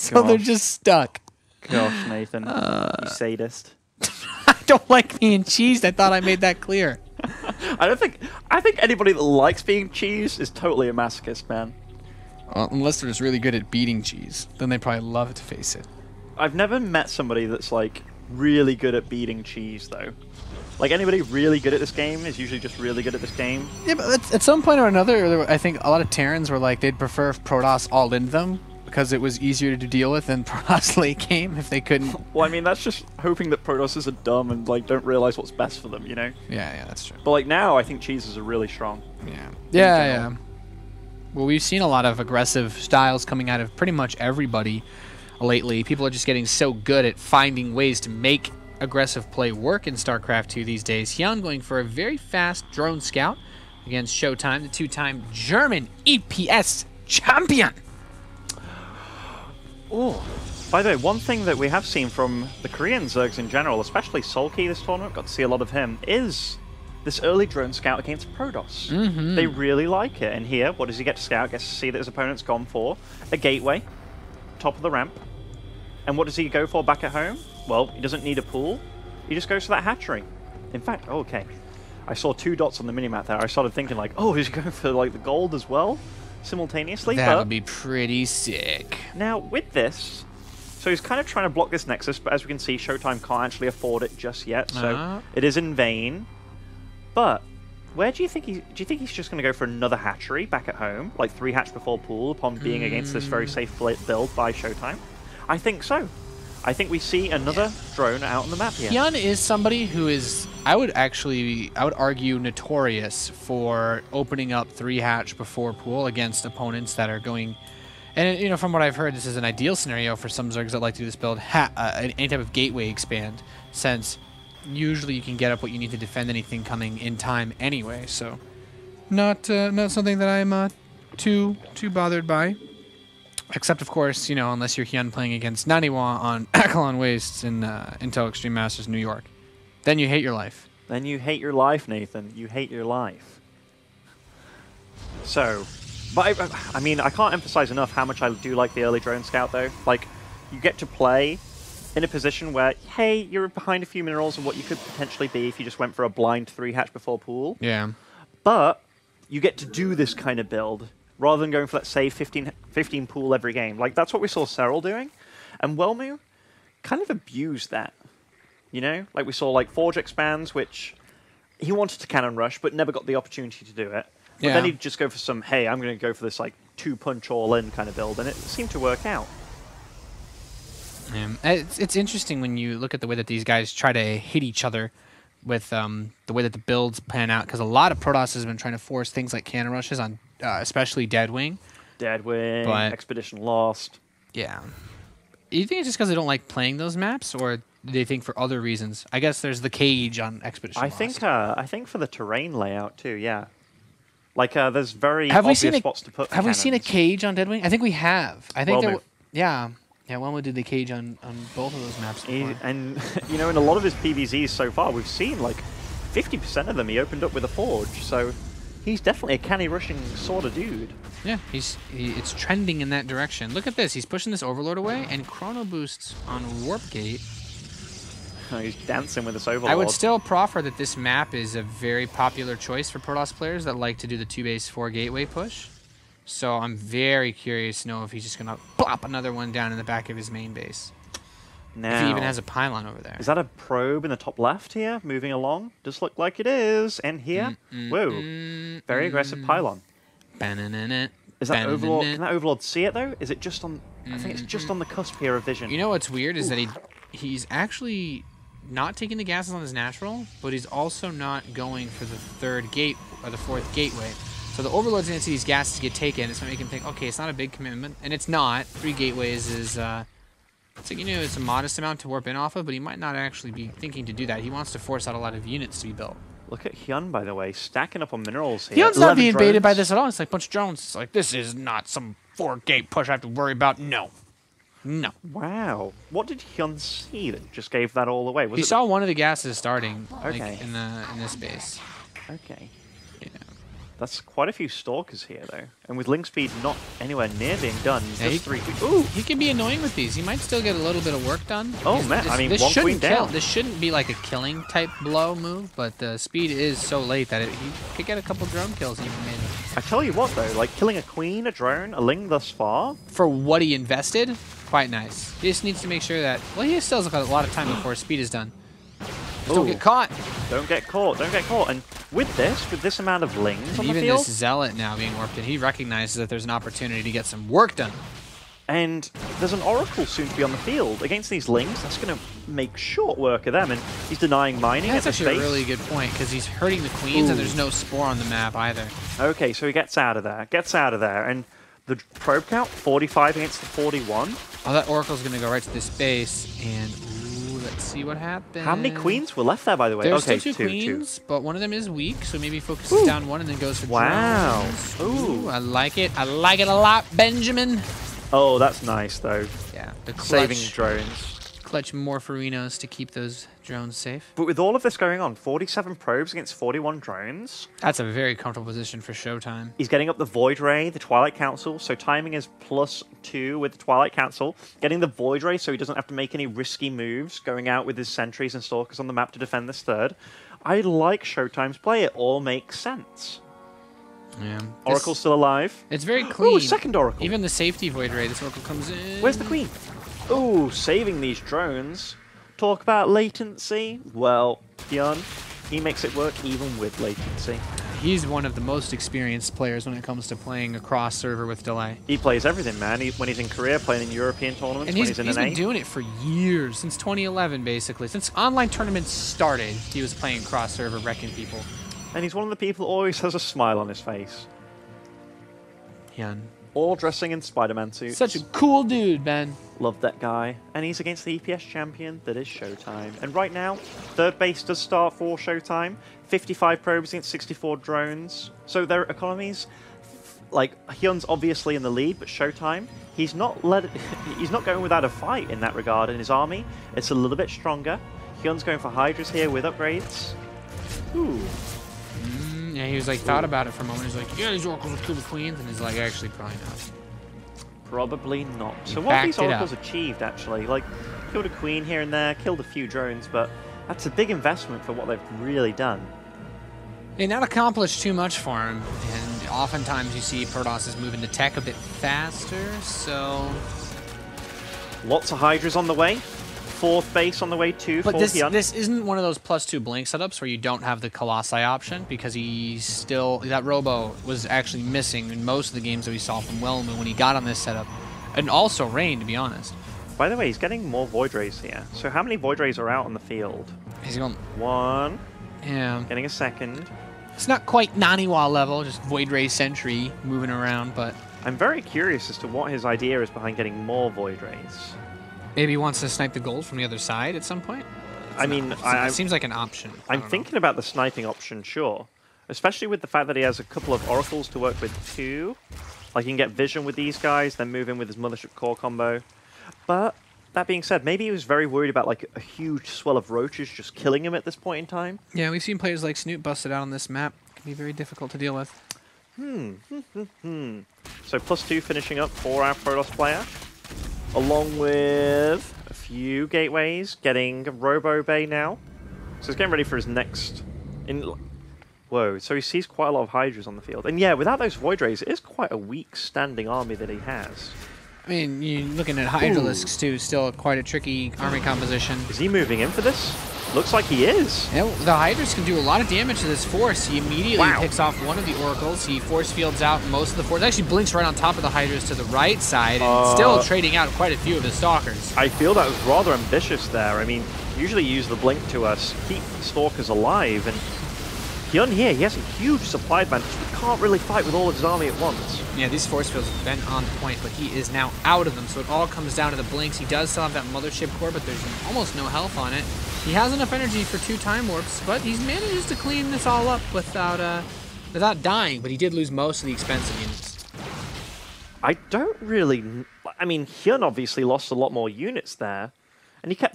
So they're just stuck. Gosh, Nathan, you sadist. I don't like being cheesed. I thought I made that clear. I think anybody that likes being cheesed is totally a masochist, man. Well, unless they're just really good at beating cheese, then they probably love to face it. I've never met somebody that's like really good at beating cheese, though. Like, anybody really good at this game is usually just really good at this game. Yeah, but at some point or another, I think a lot of Terrans were like, they'd prefer if Protoss all in them because it was easier to deal with than Protoss late game if they couldn't. Well, I mean, that's just hoping that Protosses are dumb and like don't realize what's best for them, you know? Yeah, that's true. But like now, I think cheeses are really strong. Yeah. Well, we've seen a lot of aggressive styles coming out of pretty much everybody lately. People are just getting so good at finding ways to make aggressive play work in StarCraft 2 these days. HyuN going for a very fast drone scout against ShoWTimE, the two-time German EPS champion. Oh, by the way, one thing that we have seen from the Korean Zergs in general, especially Solkey this tournament, got to see a lot of him, is this early drone scout against Protoss. They really like it. And here, what does he get to scout? Gets to see that his opponent's gone for a gateway, top of the ramp. And what does he go for back at home? Well, he doesn't need a pool. He just goes for that hatchery. In fact, okay. I saw 2 dots on the minimap there. I started thinking like, oh, he's going for like the gold as well, simultaneously. That would be pretty sick. Now, with this, so he's kind of trying to block this Nexus, but as we can see, ShoWTimE can't actually afford it just yet, so it is in vain. But where do you think he's just going to go for another hatchery back at home, like 3 hatch before pool, upon being against this very safe build by ShoWTimE? I think so. I think we see another drone out on the map here. HyuN is somebody who is, I would argue, notorious for opening up 3 hatch before pool against opponents that are going. And you know, from what I've heard, this is an ideal scenario for some Zergs that like to do this build. Any type of gateway expand, since usually you can get up what you need to defend anything coming in time anyway. So, not something that I'm too bothered by. Except, of course, you know, unless you're HyuN playing against Naniwa on Akalon Wastes in Intel Extreme Masters New York. Then you hate your life. Then you hate your life, Nathan. You hate your life. So, but I mean, I can't emphasize enough how much I do like the early drone scout, though. Like, you get to play in a position where, hey, you're behind a few minerals and what you could potentially be if you just went for a blind 3 hatch before pool. Yeah. But you get to do this kind of build, rather than going for, let's say, 15 pool every game. Like, that's what we saw Serral doing. And Wellmu kind of abused that. You know? Like, we saw, like, Forge expands, which he wanted to cannon rush, but never got the opportunity to do it. But then he'd just go for some, hey, I'm going to go for this, like, 2-punch all-in kind of build, and it seemed to work out. It's interesting when you look at the way that these guys try to hit each other with the way that the builds pan out, because a lot of Protoss has been trying to force things like cannon rushes on especially Deadwing. Deadwing, Expedition Lost. Yeah. You think it's just because they don't like playing those maps, or do they think for other reasons? I guess there's the cage on Expedition Lost. I think for the terrain layout too, yeah. Like, there's very obvious spots to put for Have we seen a cage on Deadwing? I think we have. I think yeah, Wellmu did the cage on both of those maps before. And, you know, in a lot of his PVZs so far, we've seen, like, 50% of them he opened up with a Forge, so he's definitely a canny rushing sort of dude. Yeah, it's trending in that direction. Look at this. He's pushing this Overlord away, and Chrono Boosts on Warp Gate. Oh, he's dancing with this Overlord. I would still proffer that this map is a very popular choice for Protoss players that like to do the 2-base-4 gateway push. So I'm very curious to know if he's just going to plop another one down in the back of his main base. Now, if he even has a pylon over there. Is that a probe in the top left here, moving along? Does look like it is. And here, whoa, very aggressive pylon. Is that Overlord? Can that Overlord see it though? Is it just on? I think it's just on the cusp here of vision. You know what's weird is that he's actually not taking the gases on his natural, but he's also not going for the 3rd gate or the 4th gateway. So the Overlord's going to see these gases get taken. It's going to make him think, okay, it's not a big commitment, and it's not. 3 gateways is it's like, you know, it's a modest amount to warp in off of, but he might not actually be thinking to do that. He wants to force out a lot of units to be built. Look at HyuN, by the way, stacking up on minerals here. HyuN's not being baited by this at all. It's like a bunch of drones. It's like, this is not some 4-gate push I have to worry about. No. No. Wow. What did HyuN see that just gave that all away? He saw one of the gases starting like, in this base. Okay. Yeah. That's quite a few Stalkers here, though. And with Link Speed not anywhere near being done, Yeah, just 3 queens. Ooh! He can be annoying with these. He might still get a little bit of work done. Oh, man. I mean, this one queen shouldn't kill. down. This shouldn't be like a killing type blow move, but the speed is so late that he could get a couple drone kills even maybe. I tell you what, though, like killing a queen, a drone, a Ling thus far. For what he invested, quite nice. He just needs to make sure that, well, he still has a lot of time before speed is done. Just don't get caught. Don't get caught. Don't get caught. And with this amount of Lings on the Even field, this Zealot now being warped in, he recognizes that there's an opportunity to get some work done. and there's an Oracle soon to be on the field against these Lings. That's going to make short work of them, and he's denying mining at the That's actually a really good point, because he's hurting the queens, and there's no spore on the map either. Okay, so he gets out of there, and the probe count, 45 against the 41. Oh, that Oracle's going to go right to this base, and ooh, let's see what happens. How many queens were left there, by the way? There's okay, still two queens, but one of them is weak, so maybe focuses Ooh. down one and then goes for Wow. drones. Ooh. I like it. I like it a lot, Benjamin. Oh, that's nice, though. Yeah, the Saving clutch, drones. clutch Morpharinos to keep those drones safe. But with all of this going on, 47 probes against 41 drones. That's a very comfortable position for ShoWTimE. He's getting up the Void Ray, the Twilight Council, so timing is +2 with the Twilight Council. Getting the Void Ray so he doesn't have to make any risky moves, going out with his sentries and stalkers on the map to defend this third. I like ShoWTimE's play, it all makes sense. Yeah. Oracle's still alive. It's very clean. Ooh, second Oracle. Even the safety Void Ray, this Oracle comes in. Where's the Queen? Ooh, saving these drones. Talk about latency. Well, HyuN, he makes it work even with latency. He's one of the most experienced players when it comes to playing across server with delay. He plays everything, man. When he's in Korea, playing in European tournaments, And when he's he's in been an A. doing it for years, since 2011 basically. Since online tournaments started, he was playing cross server, wrecking people. And he's one of the people who always has a smile on his face. HyuN. All dressing in Spider-Man suits. Such a cool dude, Ben. Love that guy. And he's against the EPS champion that is ShoWTimE. And right now, third base does start for ShoWTimE. 55 probes against 64 drones. So their economies, like, HyuN's obviously in the lead, but ShoWTimE, he's not going without a fight in that regard in his army. It's a little bit stronger. HyuN's going for Hydras here with upgrades. Ooh. Yeah, he was like, thought about it for a moment. He's like, yeah, these Oracles will kill the queens. And he's like, actually, probably not. Probably not. So He what have these backed it Oracles up. achieved, actually? Like, killed a queen here and there, killed a few drones, but that's a big investment for what they've really done. They not accomplished too much for him. And oftentimes you see Protoss is moving to tech a bit faster, so... Lots of Hydras on the way. Fourth base on the way too for But HyuN. this isn't one of those +2 blink setups where you don't have the Colossi option, because he's still... That Robo was actually missing in most of the games that we saw from Wellman when he got on this setup. And also Rain, to be honest. By the way, he's getting more Void Rays here. So how many Void Rays are out on the field? He's going... One. Yeah. Getting a second. It's not quite Naniwa level, just Void Ray Sentry moving around, but... I'm very curious as to what his idea is behind getting more Void Rays. Maybe he wants to snipe the gold from the other side at some point? I mean, it seems like an option. I'm thinking about the sniping option, sure. Especially with the fact that he has a couple of Oracles to work with too. Like, he can get vision with these guys, then move in with his Mothership Core combo. But, that being said, maybe he was very worried about, like, a huge swell of roaches just killing him at this point in time. Yeah, we've seen players like Snoop busted out on this map. It can be very difficult to deal with. So, +2 finishing up for our Protoss player. Along with a few gateways, getting Robo Bay now. So he's getting ready for his next... Whoa, so he sees quite a lot of Hydras on the field. And yeah, without those Void Rays, it is quite a weak standing army that he has. I mean, you're looking at Hydralisks too, still quite a tricky army composition. Is he moving in for this? Looks like he is. Yeah, the Hydras can do a lot of damage to this force. He immediately picks off one of the Oracles. He force fields out most of the force. Actually blinks right on top of the Hydras to the right side, and still trading out quite a few of his Stalkers. I feel that was rather ambitious there. I mean, usually you use the blink to keep Stalkers alive, and HyuN here, he has a huge supply advantage. He can't really fight with all of his army at once. Yeah, these force fields have been on point, but he is now out of them, so it all comes down to the blinks. He does still have that Mothership Core, but there's almost no health on it. He has enough energy for 2 time warps, but he manages to clean this all up without dying, but he did lose most of the expensive units. I don't really... I mean, HyuN obviously lost a lot more units there, and he kept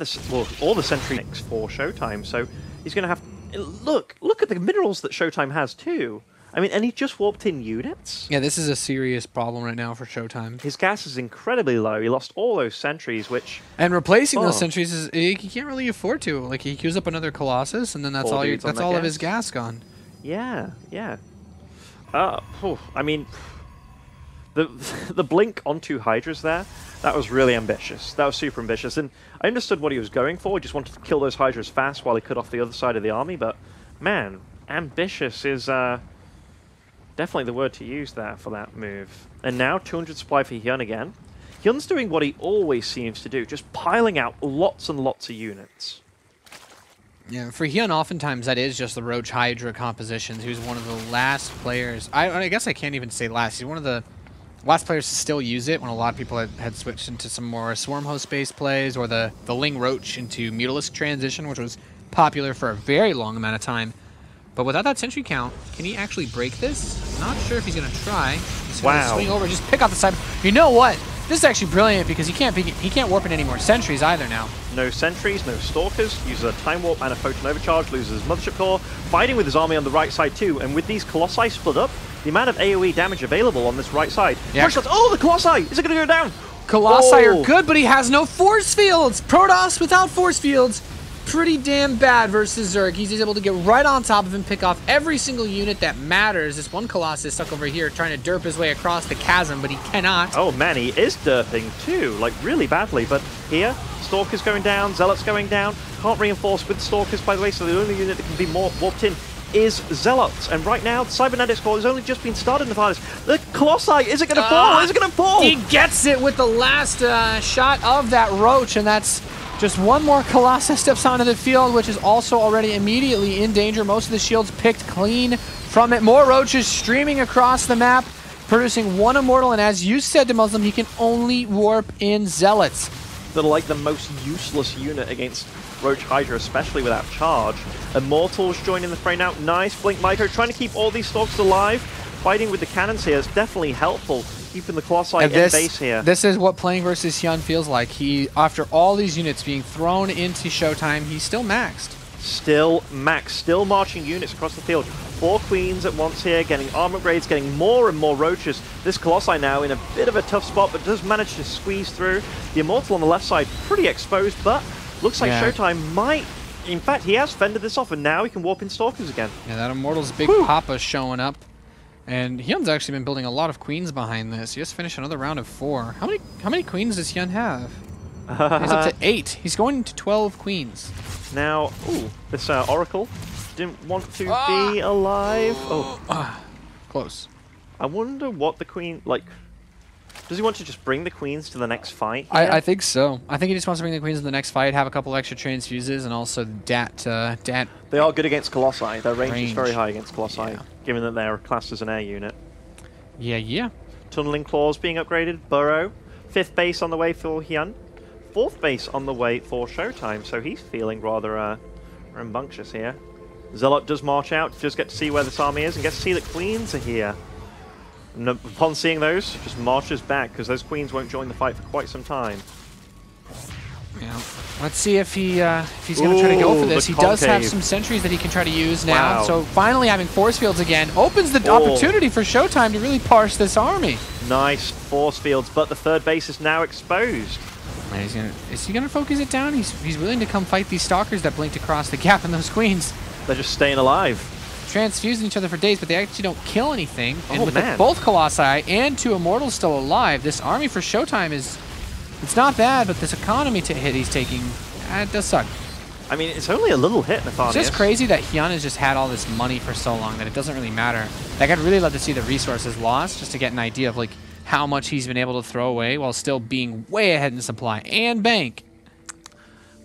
all the sentry mix for ShoWTimE, so he's going to have... Look at the minerals that ShoWTimE has too. I mean, and he just warped in units. Yeah, this is a serious problem right now for ShoWTimE. His gas is incredibly low. He lost all those sentries, which... And replacing those sentries, is he can't really afford to. Like, he queues up another Colossus, and then that's all of his gas gone. Yeah, yeah. I mean, the blink onto Hydras there, that was really ambitious. That was super ambitious. And I understood what he was going for. He just wanted to kill those Hydras fast while he cut off the other side of the army. But, man, ambitious is definitely the word to use there for that move. And now 200 supply for HyuN again. HyuN's doing what he always seems to do, just piling out lots and lots of units. Yeah, for HyuN, oftentimes that is just the Roach Hydra compositions. He was one of the last players. I guess I can't even say last. He's one of the last players to still use it when a lot of people had switched into some more Swarm Host-based plays, or the Ling Roach into Mutalisk transition, which was popular for a very long amount of time. But without that sentry count, can he actually break this? Not sure if he's going to try. He's going to swing over, just pick off the side. You know what? This is actually brilliant because he can't warp in any more sentries either now. No sentries, no stalkers, uses a time warp and a photon overcharge, loses his mothership core, fighting with his army on the right side too, and with these Colossi split up, the amount of AoE damage available on this right side. Yeah. Oh, the Colossi! Is it going to go down? Colossi are good, but he has no force fields! Protoss without force fields, pretty damn bad versus Zerg. He's able to get right on top of him, pick off every single unit that matters. This one Colossus stuck over here trying to derp his way across the chasm, but he cannot. Oh man, he is derping too, like really badly. But here, Stalker's going down, Zealot's going down. Can't reinforce with Stalkers, by the way, so the only unit that can be more warped in is Zealots. And right now, the Cybernetics core has only just been started in the farthest. The Colossi, is it going to fall? Is it going to fall? He gets it with the last shot of that Roach, and that's just one more Colossus steps onto the field, which is also already immediately in danger. Most of the shields picked clean from it. More Roaches streaming across the map, producing one Immortal, and as you said to Muslim, he can only warp in Zealots. That are like the most useless unit against Roach Hydra, especially without charge. Immortals joining the fray now. Nice Blink Micro, trying to keep all these Stalkers alive. Fighting with the cannons here is definitely helpful. Keeping the Colossi in base here. This is what playing versus HyuN feels like. He, after all these units being thrown into ShoWTimE, he's still maxed. Still maxed, still marching units across the field. 4 Queens at once here, getting armor upgrades, getting more and more Roaches. This Colossi now in a bit of a tough spot, but does manage to squeeze through. The Immortal on the left side, pretty exposed, but looks like ShoWTimE might... In fact, he has fended this off, and now he can warp in Stalkers again. Yeah, that Immortal's Big Papa showing up. And HyuN's actually been building a lot of Queens behind this. He just finished another round of 4. How many Queens does HyuN have? He's up to 8. He's going to 12 Queens. Now, this Oracle didn't want to be alive. Close. I wonder what the Queen, like, does he want to just bring the Queens to the next fight? I think so. I think he just wants to bring the Queens to the next fight, have a couple extra transfuses, and also Dat. They are good against Colossi. Their range is very high against Colossi, given that they're classed as an air unit. Yeah. Tunneling Claws being upgraded. Burrow. 5th base on the way for HyuN. 4th base on the way for ShoWTimE, so he's feeling rather rambunctious here. Zealot does march out, just get to see where this army is, and get to see that Queens are here. And upon seeing those, just marches back, because those Queens won't join the fight for quite some time. Yeah. Let's see if he's going to try to go for this. He does have some sentries that he can try to use now. So finally having force fields again opens the opportunity for ShoWTimE to really parse this army. Nice force fields, but the 3rd base is now exposed. Is he going to focus it down? He's willing to come fight these Stalkers that blinked across the gap in those Queens. They're just staying alive. Transfusing each other for days, but they actually don't kill anything. And with both Colossi and 2 Immortals still alive, this army for ShoWTimE it's not bad, but this economy hit he's taking, it does suck. I mean, it's only a little hit, Nathaniel. It's just crazy that HyuN has just had all this money for so long that it doesn't really matter. Like, I'd really love to see the resources lost just to get an idea of, like, how much he's been able to throw away while still being way ahead in supply and bank.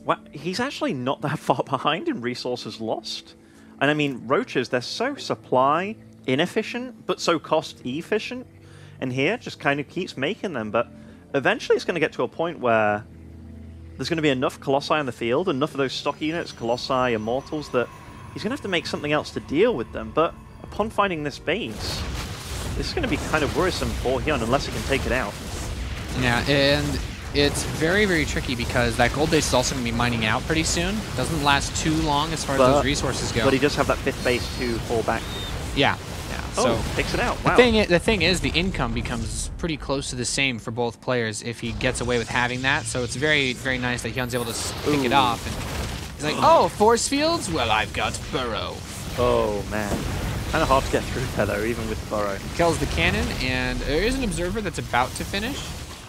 Well, he's actually not that far behind in resources lost. And I mean, Roaches, they're so supply inefficient, but so cost efficient. And here, just kind of keeps making them. But eventually it's going to get to a point where there's going to be enough Colossi on the field, enough of those stock units, Colossi, Immortals, that he's going to have to make something else to deal with them. But upon finding this base, this is going to be kind of worrisome for HyuN unless he can take it out. Yeah, and it's very, very tricky because that gold base is also going to be mining out pretty soon. It doesn't last too long as far as those resources go. But he does have that 5th base to fall back to. Yeah. So takes it out. Wow. the thing is, the income becomes pretty close to the same for both players if he gets away with having that. So it's very, very nice that HyuN's able to pick it off. And he's like, oh, force fields? Well, I've got burrow. Oh, man. Kind of hard to get through there, though, even with the burrow. Kills the cannon, and there is an observer that's about to finish.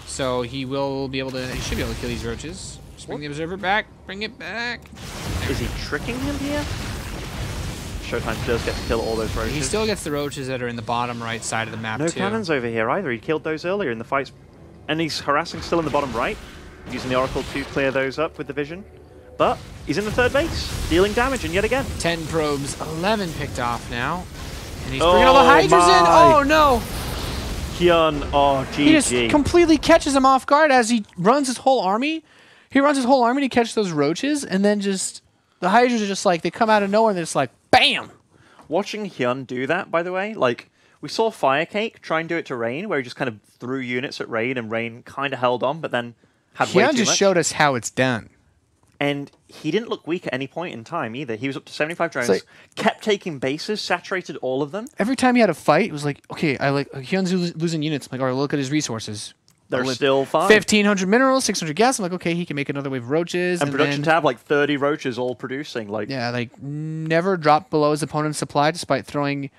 So he will be able to, he should be able to kill these roaches. Just bring the observer back. Bring it back. Is he tricking him here? ShoWTimE does get to kill all those roaches. He still gets the roaches that are in the bottom right side of the map, no too. cannons over here either. He killed those earlier in the fights. And he's harassing still in the bottom right, using the Oracle to clear those up with the vision. But he's in the third base, dealing damage, and yet again. 10 probes, 11 picked off now. And he's bringing all the Hydras in. Oh, no. HyuN, oh, GG. He just completely catches him off guard as he runs his whole army. He runs his whole army to catch those roaches, and then just, the Hydras are just like, they come out of nowhere, and they're just like, BAM! Watching HyuN do that, by the way, like, we saw Firecake try and do it to Rain, where he just kind of threw units at Rain, and Rain kind of held on, but then had way too much. HyuN just showed us how it's done. And he didn't look weak at any point in time, either. He was up to 75 drones, kept taking bases, saturated all of them. Every time he had a fight, it was like, okay, HyuN's losing units. I'm like, all right, look at his resources. They're still fine. 1,500 minerals, 600 gas. I'm like, okay, he can make another wave of roaches. And production tab, like 30 roaches all producing. Like, yeah, like never dropped below his opponent's supply despite throwing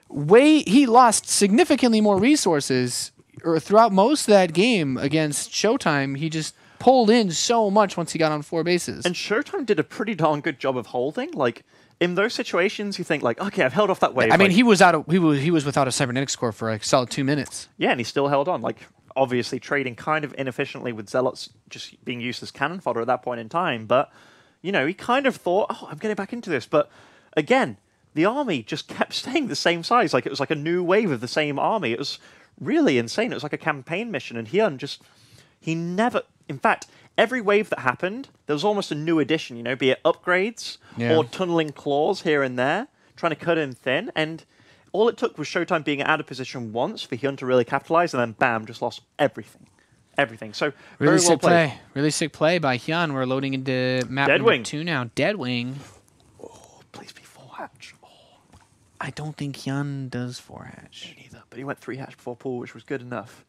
he lost significantly more resources throughout most of that game against ShoWTimE. He just pulled in so much once he got on 4 bases. And ShoWTimE did a pretty darn good job of holding. Like, in those situations, you think, like, okay, I've held off that wave. I mean, he was without a cybernetics core for like a solid 2 minutes. Yeah, and he still held on. Like, obviously trading kind of inefficiently with Zealots just being used as cannon fodder at that point in time. But, you know, he kind of thought, oh, I'm getting back into this. But, again, the army just kept staying the same size. Like, it was like a new wave of the same army. It was really insane. It was like a campaign mission. And HyuN just, he never, in fact, every wave that happened, there was almost a new addition, you know, be it upgrades or tunneling claws here and there, trying to cut in thin. And all it took was ShoWTimE being out of position once for HyuN to really capitalize, and then bam, just lost everything. Everything. So, really very well sick played. play. Really sick play by HyuN. We're loading into map number 2 now. Deadwing. Oh, please be 4-hatch. Oh. I don't think HyuN does 4-hatch. Me neither, but he went 3-hatch before pool, which was good enough.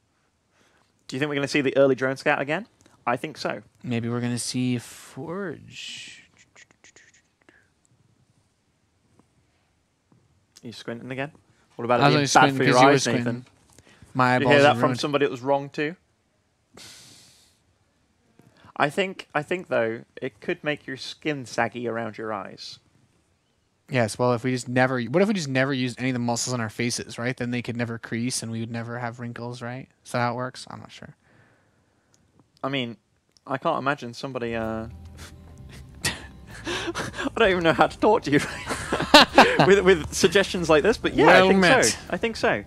Do you think we're going to see the early drone scout again? I think so. Maybe we're going to see Forge. Are you squinting again? What about it being bad for your eyes, Nathan? My eyeballs. Did you hear that from somebody that was wrong too? I think though, it could make your skin saggy around your eyes. Yes, well, if we just never, what if we just never used any of the muscles on our faces, right? Then they could never crease and we would never have wrinkles, right? Is that how it works? I'm not sure. I mean, I can't imagine somebody, I don't even know how to talk to you with suggestions like this, but yeah, well I think met. so. I think so.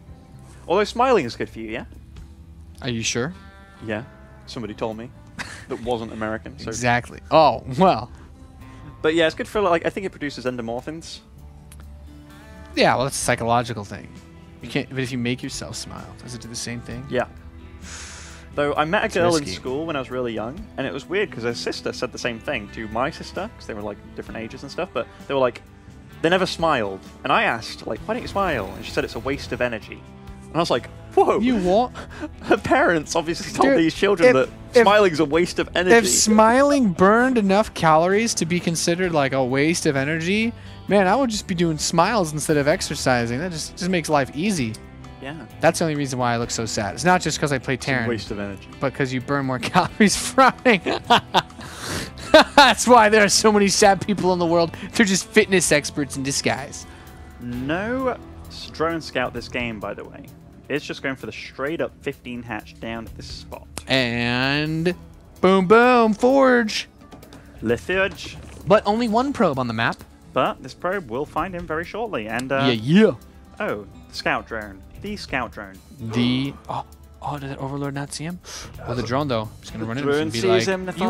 Although smiling is good for you, yeah? Are you sure? Yeah, somebody told me that wasn't American. So. Exactly. Oh, well. But yeah, it's good for, like, I think it produces endomorphins. Yeah, well, it's a psychological thing. You can't, but if you make yourself smile, does it do the same thing? Yeah. Though I met a girl in risky. school when I was really young, and it was weird because her sister said the same thing to my sister, because they were like different ages and stuff, but they were like, they never smiled. And I asked, like, why don't you smile? And she said it's a waste of energy. And I was like, whoa. You what? Her parents obviously told these children that smiling's a waste of energy. If smiling burned enough calories to be considered like a waste of energy, man, I would just be doing smiles instead of exercising. That just makes life easy. Yeah. That's the only reason why I look so sad. It's not just because I play Terran. Waste of energy. But because you burn more calories frowning. That's why there are so many sad people in the world. They're just fitness experts in disguise. No drone scout this game, by the way. It's just going for the straight up 15 hatch down at this spot. And boom, boom, Forge. Lithurge. But only one probe on the map. But this probe will find him very shortly. And yeah. Oh, the scout drone. The scout drone. The oh, did that Overlord not see him? Well, the drone though, just gonna run in Drone and be sees like, him, "You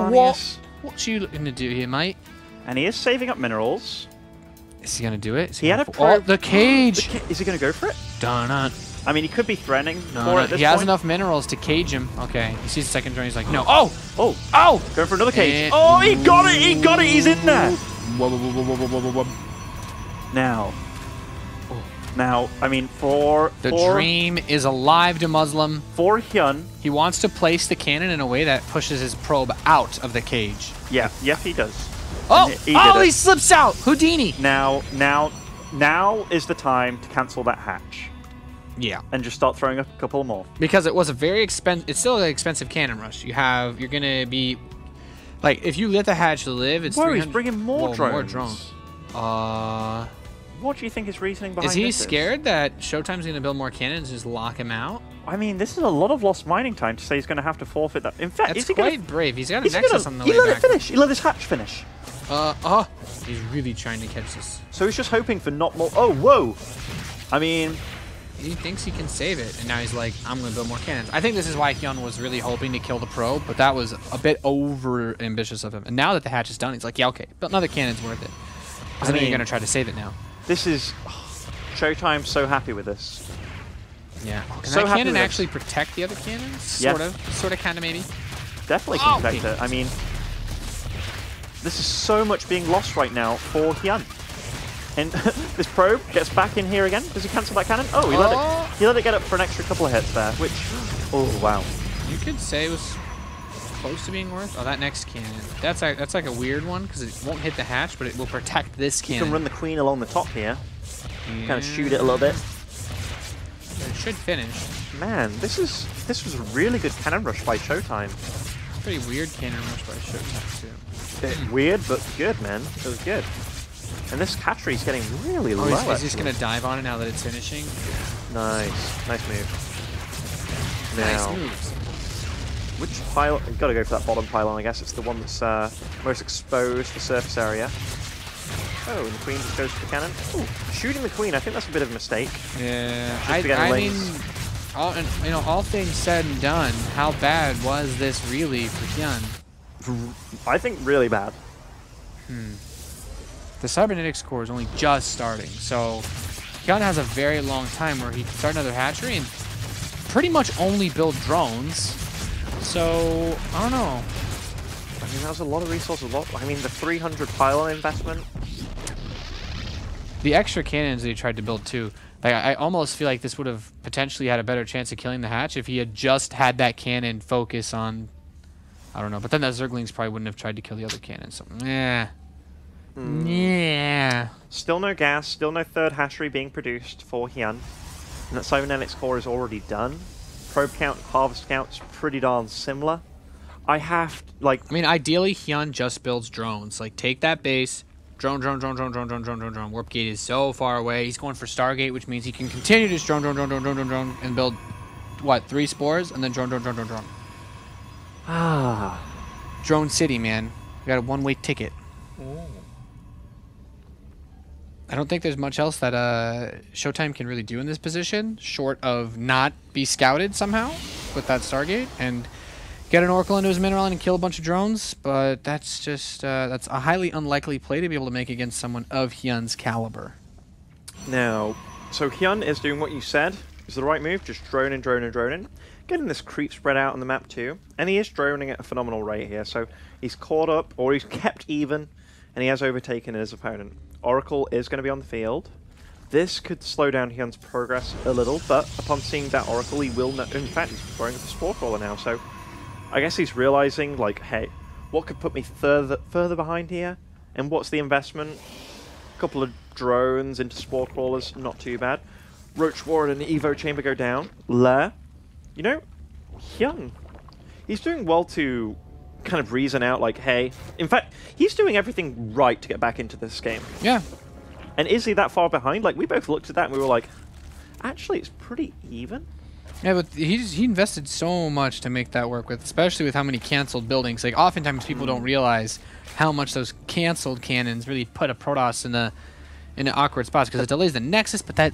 what you looking to do here, mate?" And he is saving up minerals. Is he gonna do it? He had a probe. Oh, the cage. Is he gonna go for it? Dun-dun. I mean, he could be threatening No, for it at this he has point. enough minerals to cage him. Okay, he sees the second drone. He's like, no. Oh, Oh, oh. going for another cage. And Oh, he got it. He got it. He's in there. Whoa. Now. Now, I mean, for The dream is alive to Muslim. For HyuN, He wants to place the cannon in a way that pushes his probe out of the cage. yeah, he does. Oh, He slips out. Houdini. Now is the time to cancel that hatch. Yeah. And just start throwing up a couple more. Because it was a very expensive, it's still an expensive cannon rush. You're going to be, like, if you let the hatch live, it's Whoa, he's bringing more drones. More drones. What do you think his reasoning behind this this is? Is he scared that ShoWTimE's going to build more cannons and just lock him out? I mean, this is a lot of lost mining time to say he's going to have to forfeit that. In fact, that's is he quite gonna, brave. He's got a Nexus on the way back. He let back. it finish. He let his hatch finish. He's really trying to catch this. So he's just hoping for not more. Oh, whoa. I mean, he thinks he can save it, and now he's like, I'm going to build more cannons. I think this is why HyuN was really hoping to kill the probe, but that was a bit over ambitious of him. And now that the hatch is done, he's like, yeah, okay, but another cannon's worth it. I think you're going to try to save it now. This is... ShoWTimE's so happy with this. Yeah. Can so that cannon actually protect the other cannons? Yeah. Sort of, kind of, maybe? Definitely can protect it. I mean, this is so much being lost right now for HyuN. And this probe gets back in here again. Does he cancel that cannon? Oh, he let it get up for an extra couple of hits there, which... Oh, wow. You could say it was close to being worth... Oh, that next cannon. That's like a weird one, because it won't hit the hatch, but it will protect this cannon. You can run the queen along the top here. Kind of shoot it a little bit. It should finish. Man, this was a really good cannon rush by ShoWTimE. It's a pretty weird cannon rush by ShoWTimE too. Weird, but good, man. It was good. And this hatchery's getting really low. He's just gonna dive on it now that it's finishing. Nice move. Now, nice moves. which pylon? You've got to go for that bottom pylon, I guess. It's the one that's most exposed to surface area. Oh, and the queen just goes to the cannon. Ooh, shooting the queen, I think that's a bit of a mistake. Yeah, I mean, all things said and done, how bad was this really for HyuN? I think really bad. The cybernetics core is only just starting, so HyuN has a very long time where he can start another hatchery and pretty much only build drones. So, I don't know. I mean, that was a lot of resources. I mean, the 300 pylon investment. The extra cannons that he tried to build too. Like, I almost feel like this would have potentially had a better chance of killing the hatch if he had just had that cannon focus on... I don't know. But then the Zerglings probably wouldn't have tried to kill the other cannon. So, yeah. Yeah. Still no gas. Still no third hatchery being produced for HyuN. And that cybernetics core is already done. Probe count, harvest count's pretty darn similar. I mean, ideally, HyuN just builds drones. Like, take that base... Drone. Warp gate is so far away. He's going for Stargate, which means he can continue to just drone, and build, what, 3 spores? And then drone. Drone City, man. We got a one-way ticket. Ooh. I don't think there's much else that ShoWTimE can really do in this position, short of not be scouted somehow with that Stargate, and... get an Oracle into his mineral and kill a bunch of drones, but that's just that's a highly unlikely play to be able to make against someone of HyuN's caliber. Now, so HyuN is doing what you said is the right move, just droning, getting this creep spread out on the map too, and he is droning at a phenomenal rate here. So he's caught up, or he's kept even, and he has overtaken his opponent. Oracle is going to be on the field. This could slow down HyuN's progress a little, but upon seeing that Oracle, he will know. In fact, he's throwing up the Spore Crawler now, so. I guess he's realizing, like, hey, what could put me further behind here? And what's the investment? A couple of drones into Spore Crawlers, not too bad. Roach Ward and Evo Chamber go down. Lair, you know, HyuN, he's doing well to kind of reason out, like, hey, in fact, he's doing everything right to get back into this game. Yeah. And is he that far behind? Like, we both looked at that and we were like, actually, it's pretty even. Yeah, but he invested so much to make that work with, especially with how many canceled buildings. Like, oftentimes people don't realize how much those canceled cannons really put a Protoss in an awkward spot because it delays the Nexus. But that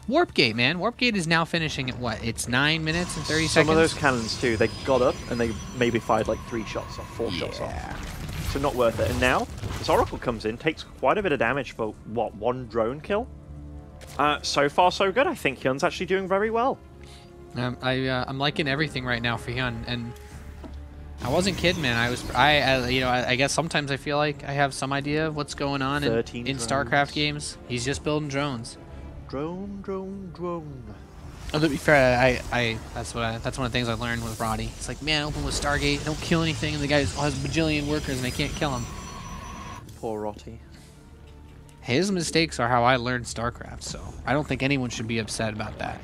Warp Gate, man, Warp Gate is now finishing at what? It's 9 minutes and 30 seconds. Some of those cannons too, they got up and they maybe fired like 3 shots off, 4 shots off. So not worth it. And now this Oracle comes in, takes quite a bit of damage for what, 1 drone kill. So far so good. I think HyuN's actually doing very well. I'm liking everything right now for HyuN, and I wasn't kidding, man. I guess sometimes I feel like I have some idea of what's going on in StarCraft games. He's just building drones. Drone, drone, drone. Oh, to be fair, that's one of the things I learned with Roddy. It's like, man, open with Stargate, don't kill anything, and the guy has a bajillion workers and they can't kill him. Poor Roddy. His mistakes are how I learned StarCraft, so I don't think anyone should be upset about that.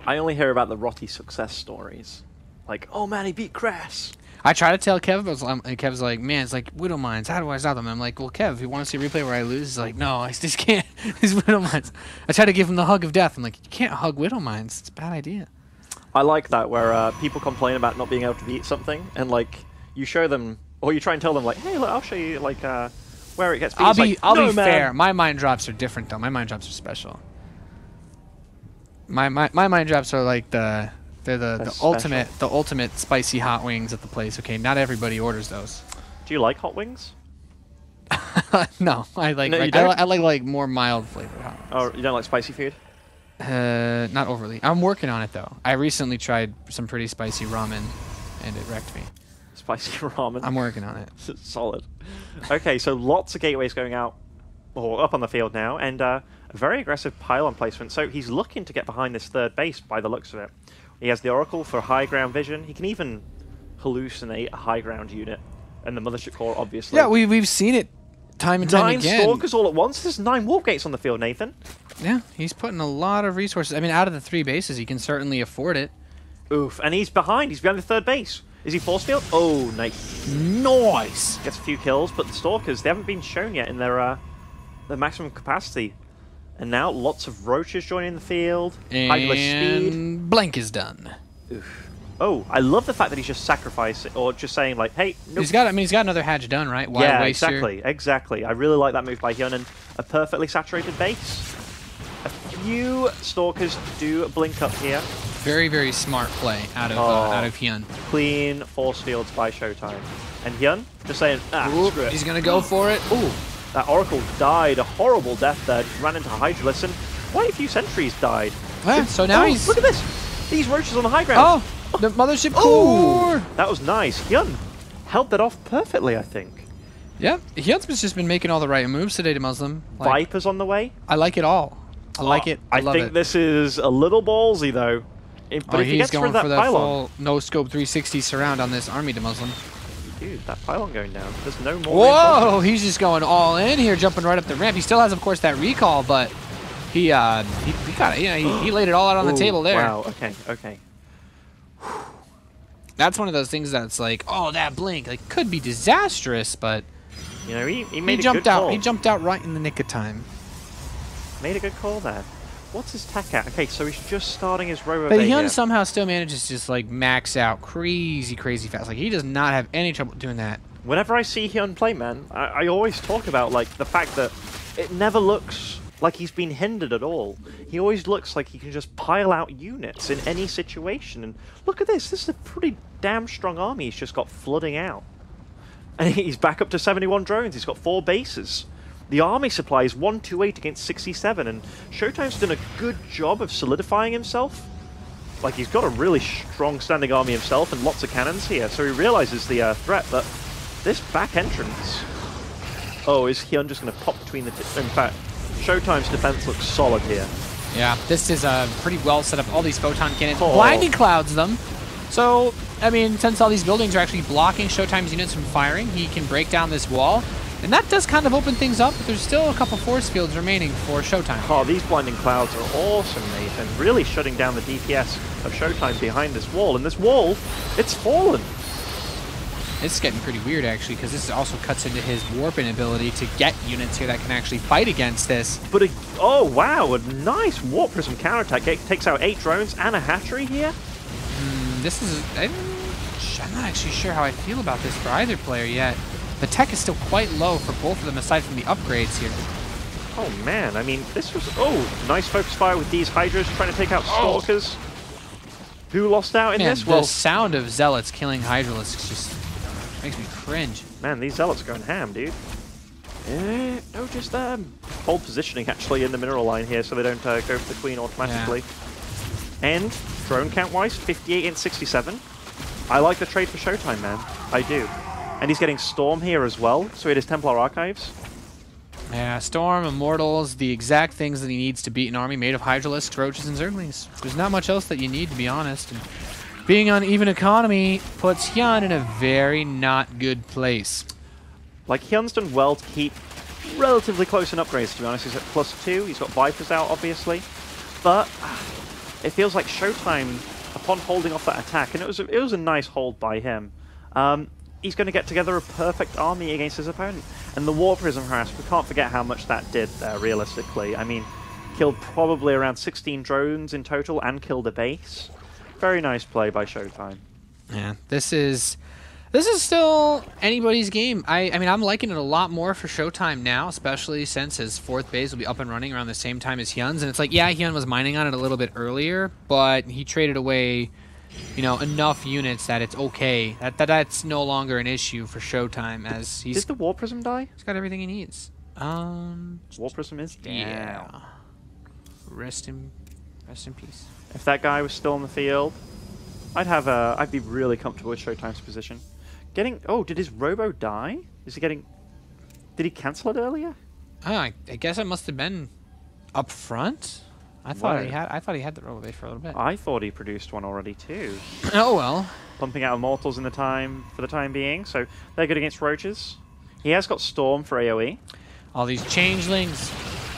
I only hear about the Roddy success stories. Like, oh man, he beat Crass. I try to tell Kev, and Kev's like, man, it's like Widow Mines. How do I stop them? I'm like, well, Kev, if you want to see a replay where I lose, he's like, no, I just can't. It's Widow Mines. I try to give him the hug of death. I'm like, you can't hug Widow Mines. It's a bad idea. I like that, where people complain about not being able to beat something, and like you show them, or you try and tell them, like, hey, look, I'll show you, like, where it gets beat. I'll be fair. My mind drops are different though. My mind drops are special. My mind drops are like the ultimate spicy hot wings at the place. Okay, not everybody orders those. Do you like hot wings? No, I like I like more mild flavored hot wings. Oh, you don't like spicy food? Not overly. I'm working on it though. I recently tried some pretty spicy ramen, and it wrecked me. Spicy ramen. I'm working on it. Solid. Okay, so lots of gateways going out, or up on the field now, and a very aggressive pylon placement. So he's looking to get behind this third base by the looks of it. He has the Oracle for high ground vision. He can even hallucinate a high ground unit, and the mothership core, obviously. Yeah, we've seen it time and time again. 9 Stalkers all at once. There's 9 Warp Gates on the field, Nathan. Yeah, he's putting a lot of resources. I mean, out of the 3 bases, he can certainly afford it. Oof, and he's behind. He's behind the third base. Is he force field? Oh, nice. Nice. Gets a few kills, but the Stalkers, they haven't been shown yet in their maximum capacity. And now lots of roaches joining the field. And blank is done. Oof. Oh, I love the fact that he's just sacrificing, or just saying like, "Hey, nope." He's got another hatch done, right? Why yeah, waste exactly. I really like that move by HyuN, and a perfectly saturated base. A few Stalkers do blink up here. Very, very smart play out of HyuN. Clean force fields by ShoWTimE, and HyuN just saying, screw it. He's gonna go for it. Ooh, that Oracle died a horrible death there. Just ran into Hydralisk, and quite a few sentries died. Yeah, so now he's... Look at this! These roaches on the high ground. Oh, the mothership core! That was nice. HyuN held that off perfectly, I think. Yep, HyuN's just been making all the right moves today to Muslim. Like, Viper's on the way. I like it all. I like it. I love think this is a little ballsy, though. But if he gets going for that pylon, full no-scope 360 surround on this army to Muslim. Dude, that pylon going down. There's no more. Whoa! He's just going all in here, jumping right up the ramp. He still has, of course, that recall, but he got it. You know, he laid it all out on the table there. Wow. Okay. That's one of those things that's like, oh, that blink, like, could be disastrous, but you know, he made a good call. He jumped out right in the nick of time. Made a good call there. What's his tech at? Okay, so he's just starting his robo. But HyuN somehow still manages to just like max out crazy fast. Like, he does not have any trouble doing that. Whenever I see HyuN play, man, I always talk about like the fact that it never looks like he's been hindered at all. He always looks like he can just pile out units in any situation. And look at this. This is a pretty damn strong army he's just got flooding out. And he's back up to 71 drones. He's got 4 bases. The army supply is 128 against 67, and ShoWTimE's done a good job of solidifying himself. Like, he's got a really strong standing army himself and lots of cannons here, so he realizes the threat, but this back entrance... Oh, is HyuN just going to pop between the... In fact, ShoWTimE's defense looks solid here. Yeah, this is pretty well set up. All these photon cannons, blinding clouds them. So, I mean, since all these buildings are actually blocking ShoWTimE's units from firing, he can break down this wall. And that does kind of open things up, but there's still a couple force fields remaining for ShoWTimE. Oh, these blinding clouds are awesome, Nathan. Really shutting down the DPS of ShoWTimE behind this wall. And this wall, it's fallen. It's getting pretty weird, actually, because this also cuts into his warping ability to get units here that can actually fight against this. But, oh, wow, a nice Warp Prism counterattack. It takes out 8 drones and a hatchery here. This is... I'm not actually sure how I feel about this for either player yet. The tech is still quite low for both of them, aside from the upgrades here. Oh, man. I mean, this was... Oh, nice focus fire with these Hydras trying to take out Stalkers. Who lost out in this? Well, the sound of Zealots killing Hydralisks just makes me cringe. Man, these Zealots are going ham, dude. Yeah, no, just hold positioning, actually, in the mineral line here so they don't go for the Queen automatically. Yeah. And drone count-wise, 58 and 67. I like the trade for ShoWTimE, man. I do. And he's getting Storm here as well, so it is Templar Archives. Yeah, Storm, Immortals, the exact things that he needs to beat an army made of Hydralisks, Roaches, and Zerglings. There's not much else that you need, to be honest. And being on even economy puts HyuN in a very not good place. Like, HyuN's done well to keep relatively close in upgrades, to be honest. He's at +2. He's got Vipers out, obviously. But it feels like ShoWTimE, upon holding off that attack, and it was a nice hold by him, he's going to get together a perfect army against his opponent. And the War Prism harass, we can't forget how much that did there, realistically. I mean, killed probably around 16 drones in total and killed a base. Very nice play by ShoWTimE. Yeah, this is still anybody's game. I mean, I'm liking it a lot more for ShoWTimE now, especially since his 4th base will be up and running around the same time as HyuN's. And it's like, yeah, HyuN was mining on it a little bit earlier, but he traded away, you know, enough units that it's okay. That's no longer an issue for ShoWTimE, as he's... Did the War Prism die? He's got everything he needs. War Prism is down. Yeah. Rest in peace. If that guy was still on the field, I'd be really comfortable with ShoWTimE's position. Oh, did his Robo die? Did he cancel it earlier? Oh, I guess it must have been up front. I thought he had the Robo base for a little bit. I thought he produced one already too. Oh well. Pumping out Immortals for the time being, so they're good against Roaches. He has got Storm for AoE. All these changelings.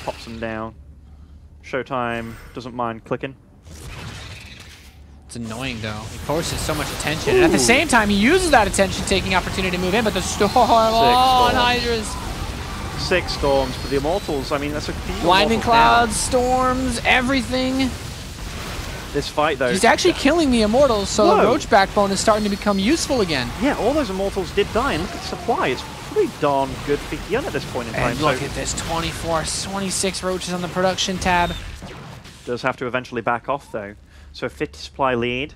Pops them down. ShoWTimE doesn't mind clicking. It's annoying though. He forces so much attention, and at the same time he uses that attention, taking opportunity to move in. But the Storm on Hydras. 6 Storms for the Immortals. I mean, that's a few. Blinding Clouds, Storms, everything. This fight though. He's actually killing the Immortals, so the Roach Backbone is starting to become useful again. Yeah, all those Immortals did die, and look at the supply. It's pretty darn good for HyuN at this point in time. And look at this, 26 Roaches on the production tab. Does have to eventually back off though. So 50 supply lead.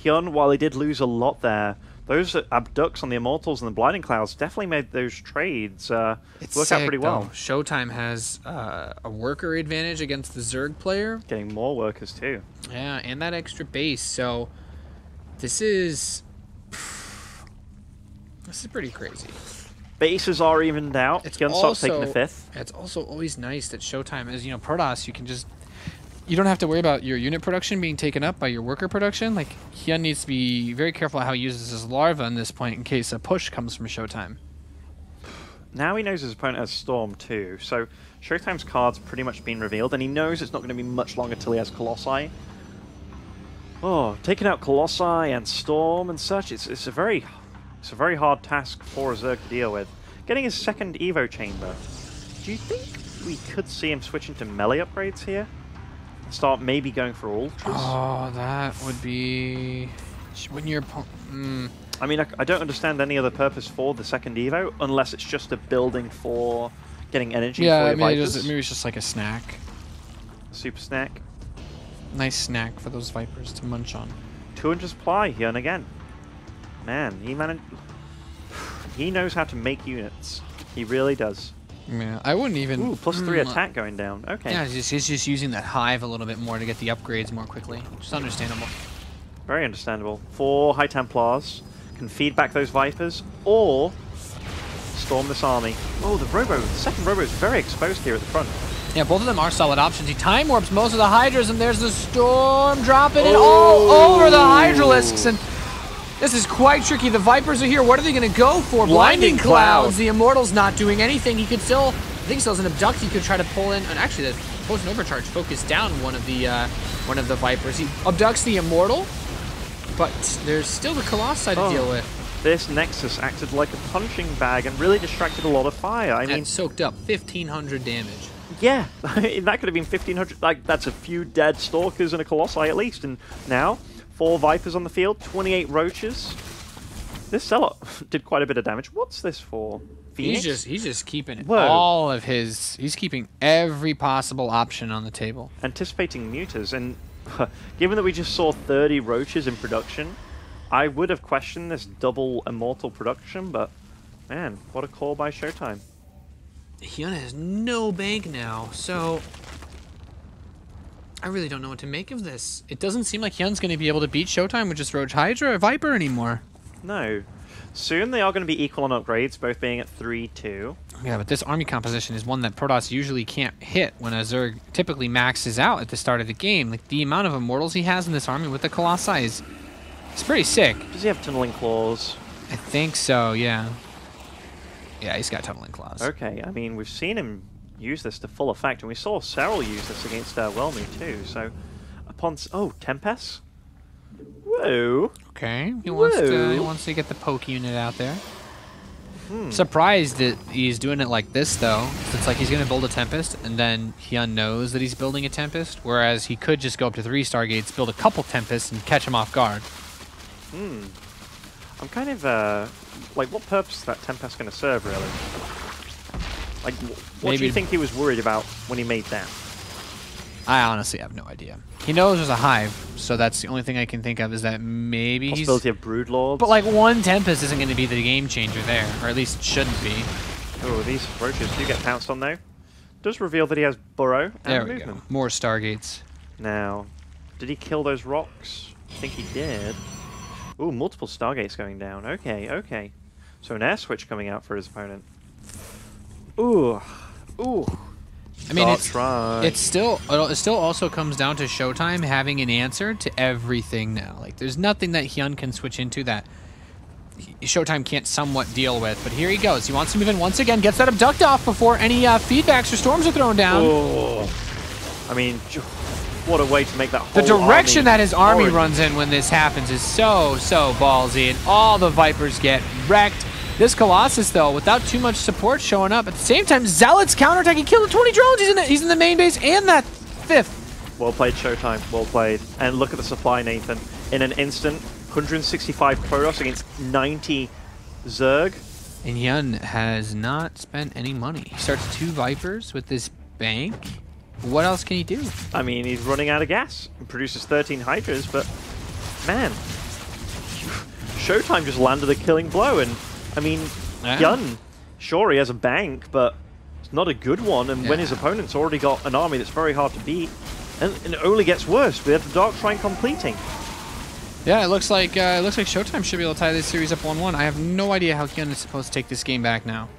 HyuN, while he did lose a lot there, those abducts on the Immortals and the Blinding Clouds definitely made those trades work out pretty well. ShoWTimE has a worker advantage against the Zerg player. Getting more workers too. Yeah, and that extra base. So this is pretty crazy. Bases are evened out. HyuN starts taking the 5th. It's also always nice that ShoWTimE is, you know, Protoss, you don't have to worry about your unit production being taken up by your worker production. Like, HyuN needs to be very careful how he uses his larva in this point in case a push comes from ShoWTimE. Now he knows his opponent has Storm too, so ShoWTimE's card's pretty much been revealed, and he knows it's not going to be much longer till he has Colossi. Oh, taking out Colossi and Storm and such, it's a very hard task for a Zerg to deal with. Getting his 2nd Evo Chamber. Do you think we could see him switch into melee upgrades here? Start maybe going for Ultras? Oh, that would be... When you're... I mean, I don't understand any other purpose for the 2nd Evo, unless it's just a building for getting energy for your Vipers. Maybe it's just like a snack. Super snack. Nice snack for those Vipers to munch on. 200 supply, HyuN again. Man, he knows how to make units. He really does. Yeah, I wouldn't even... Ooh, +3 attack going down. Okay. Yeah, he's just using that hive a little bit more to get the upgrades more quickly. Just understandable. Very understandable. 4 High Templars can feed back those Vipers, or storm this army. Oh, the 2nd Robo is very exposed here at the front. Yeah, both of them are solid options. He time warps most of the Hydras, and there's the Storm dropping it all over the Hydralisks, and this is quite tricky. The Vipers are here. What are they going to go for? Blinding Clouds. The Immortal's not doing anything. He could still, I think still has an Abduct. He could try to pull in, and actually the Potion Overcharge focused down one of the Vipers. He abducts the Immortal, but there's still the Colossi to deal with. This Nexus acted like a punching bag and really distracted a lot of fire. I mean, soaked up 1,500 damage. Yeah, that could have been 1,500. Like, that's a few dead Stalkers and a Colossi at least. And now, 4 Vipers on the field, 28 Roaches. This seller did quite a bit of damage. What's this for? Phoenix? He's just keeping all of his... He's keeping every possible option on the table. Anticipating Mutas. And given that we just saw 30 Roaches in production, I would have questioned this double Immortal production, but man, what a call by ShoWTimE. HyuN has no bank now, so I really don't know what to make of this. It doesn't seem like HyuN's going to be able to beat ShoWTimE with just Roach Hydra or Viper anymore. No. Soon they are going to be equal on upgrades, both being at 3-2. Yeah, but this army composition is one that Protoss usually can't hit when a Zerg typically maxes out at the start of the game. Like, the amount of immortals he has in this army with the Colossi is pretty sick. Does he have tunneling claws? I think so, yeah. Yeah, he's got tunneling claws. Okay, I mean, we've seen him use this to full effect, and we saw Cyril use this against Whelmy too, so upon... Oh, Tempest? Whoa. Okay, he wants to get the poke unit out there. Surprised that he's doing it like this, though. It's like he's going to build a Tempest, and then HyuN knows that he's building a Tempest, whereas he could just go up to 3 Stargates, build a couple Tempests, and catch him off guard. I'm kind of, like, what purpose is that Tempest going to serve, really? Like, what do you think he was worried about when he made that? I honestly have no idea. He knows there's a hive, so that's the only thing I can think of is that maybe possibility of Broodlords. But like one Tempest isn't going to be the game changer there, or at least shouldn't be. Oh, these roaches do get pounced on though. Does reveal that he has burrow and there we movement. go. More Stargates. Now, did he kill those rocks? I think he did. Ooh, multiple Stargates going down. Okay, okay. So an air switch coming out for his opponent. Ooh, ooh. I mean, it still also comes down to ShoWTimE having an answer to everything now. Like, there's nothing that HyuN can switch into that ShoWTimE can't somewhat deal with. But here he goes. He wants to move in once again. Gets that abduct off before any feedbacks or storms are thrown down. Oh. I mean, what a way to make that whole The direction army that his army horrid. runs in when this happens is so ballsy, and all the Vipers get wrecked. This Colossus, though, without too much support showing up. At the same time, Zealot's counterattack. He killed the 20 drones. He's in the main base and that 5th. Well played, ShoWTimE. Well played. And look at the supply, Nathan. In an instant, 165 Protoss against 90 Zerg. And HyuN has not spent any money. He starts 2 Vipers with this bank. What else can he do? I mean, he's running out of gas. He produces 13 Hydras, but man, ShoWTimE just landed a killing blow. And I mean, HyuN, sure, he has a bank, but it's not a good one. And when his opponent's already got an army that's very hard to beat, and it only gets worse. We have the Dark Shrine completing. Yeah, it looks like ShoWTimE should be able to tie this series up 1-1. I have no idea how HyuN is supposed to take this game back now.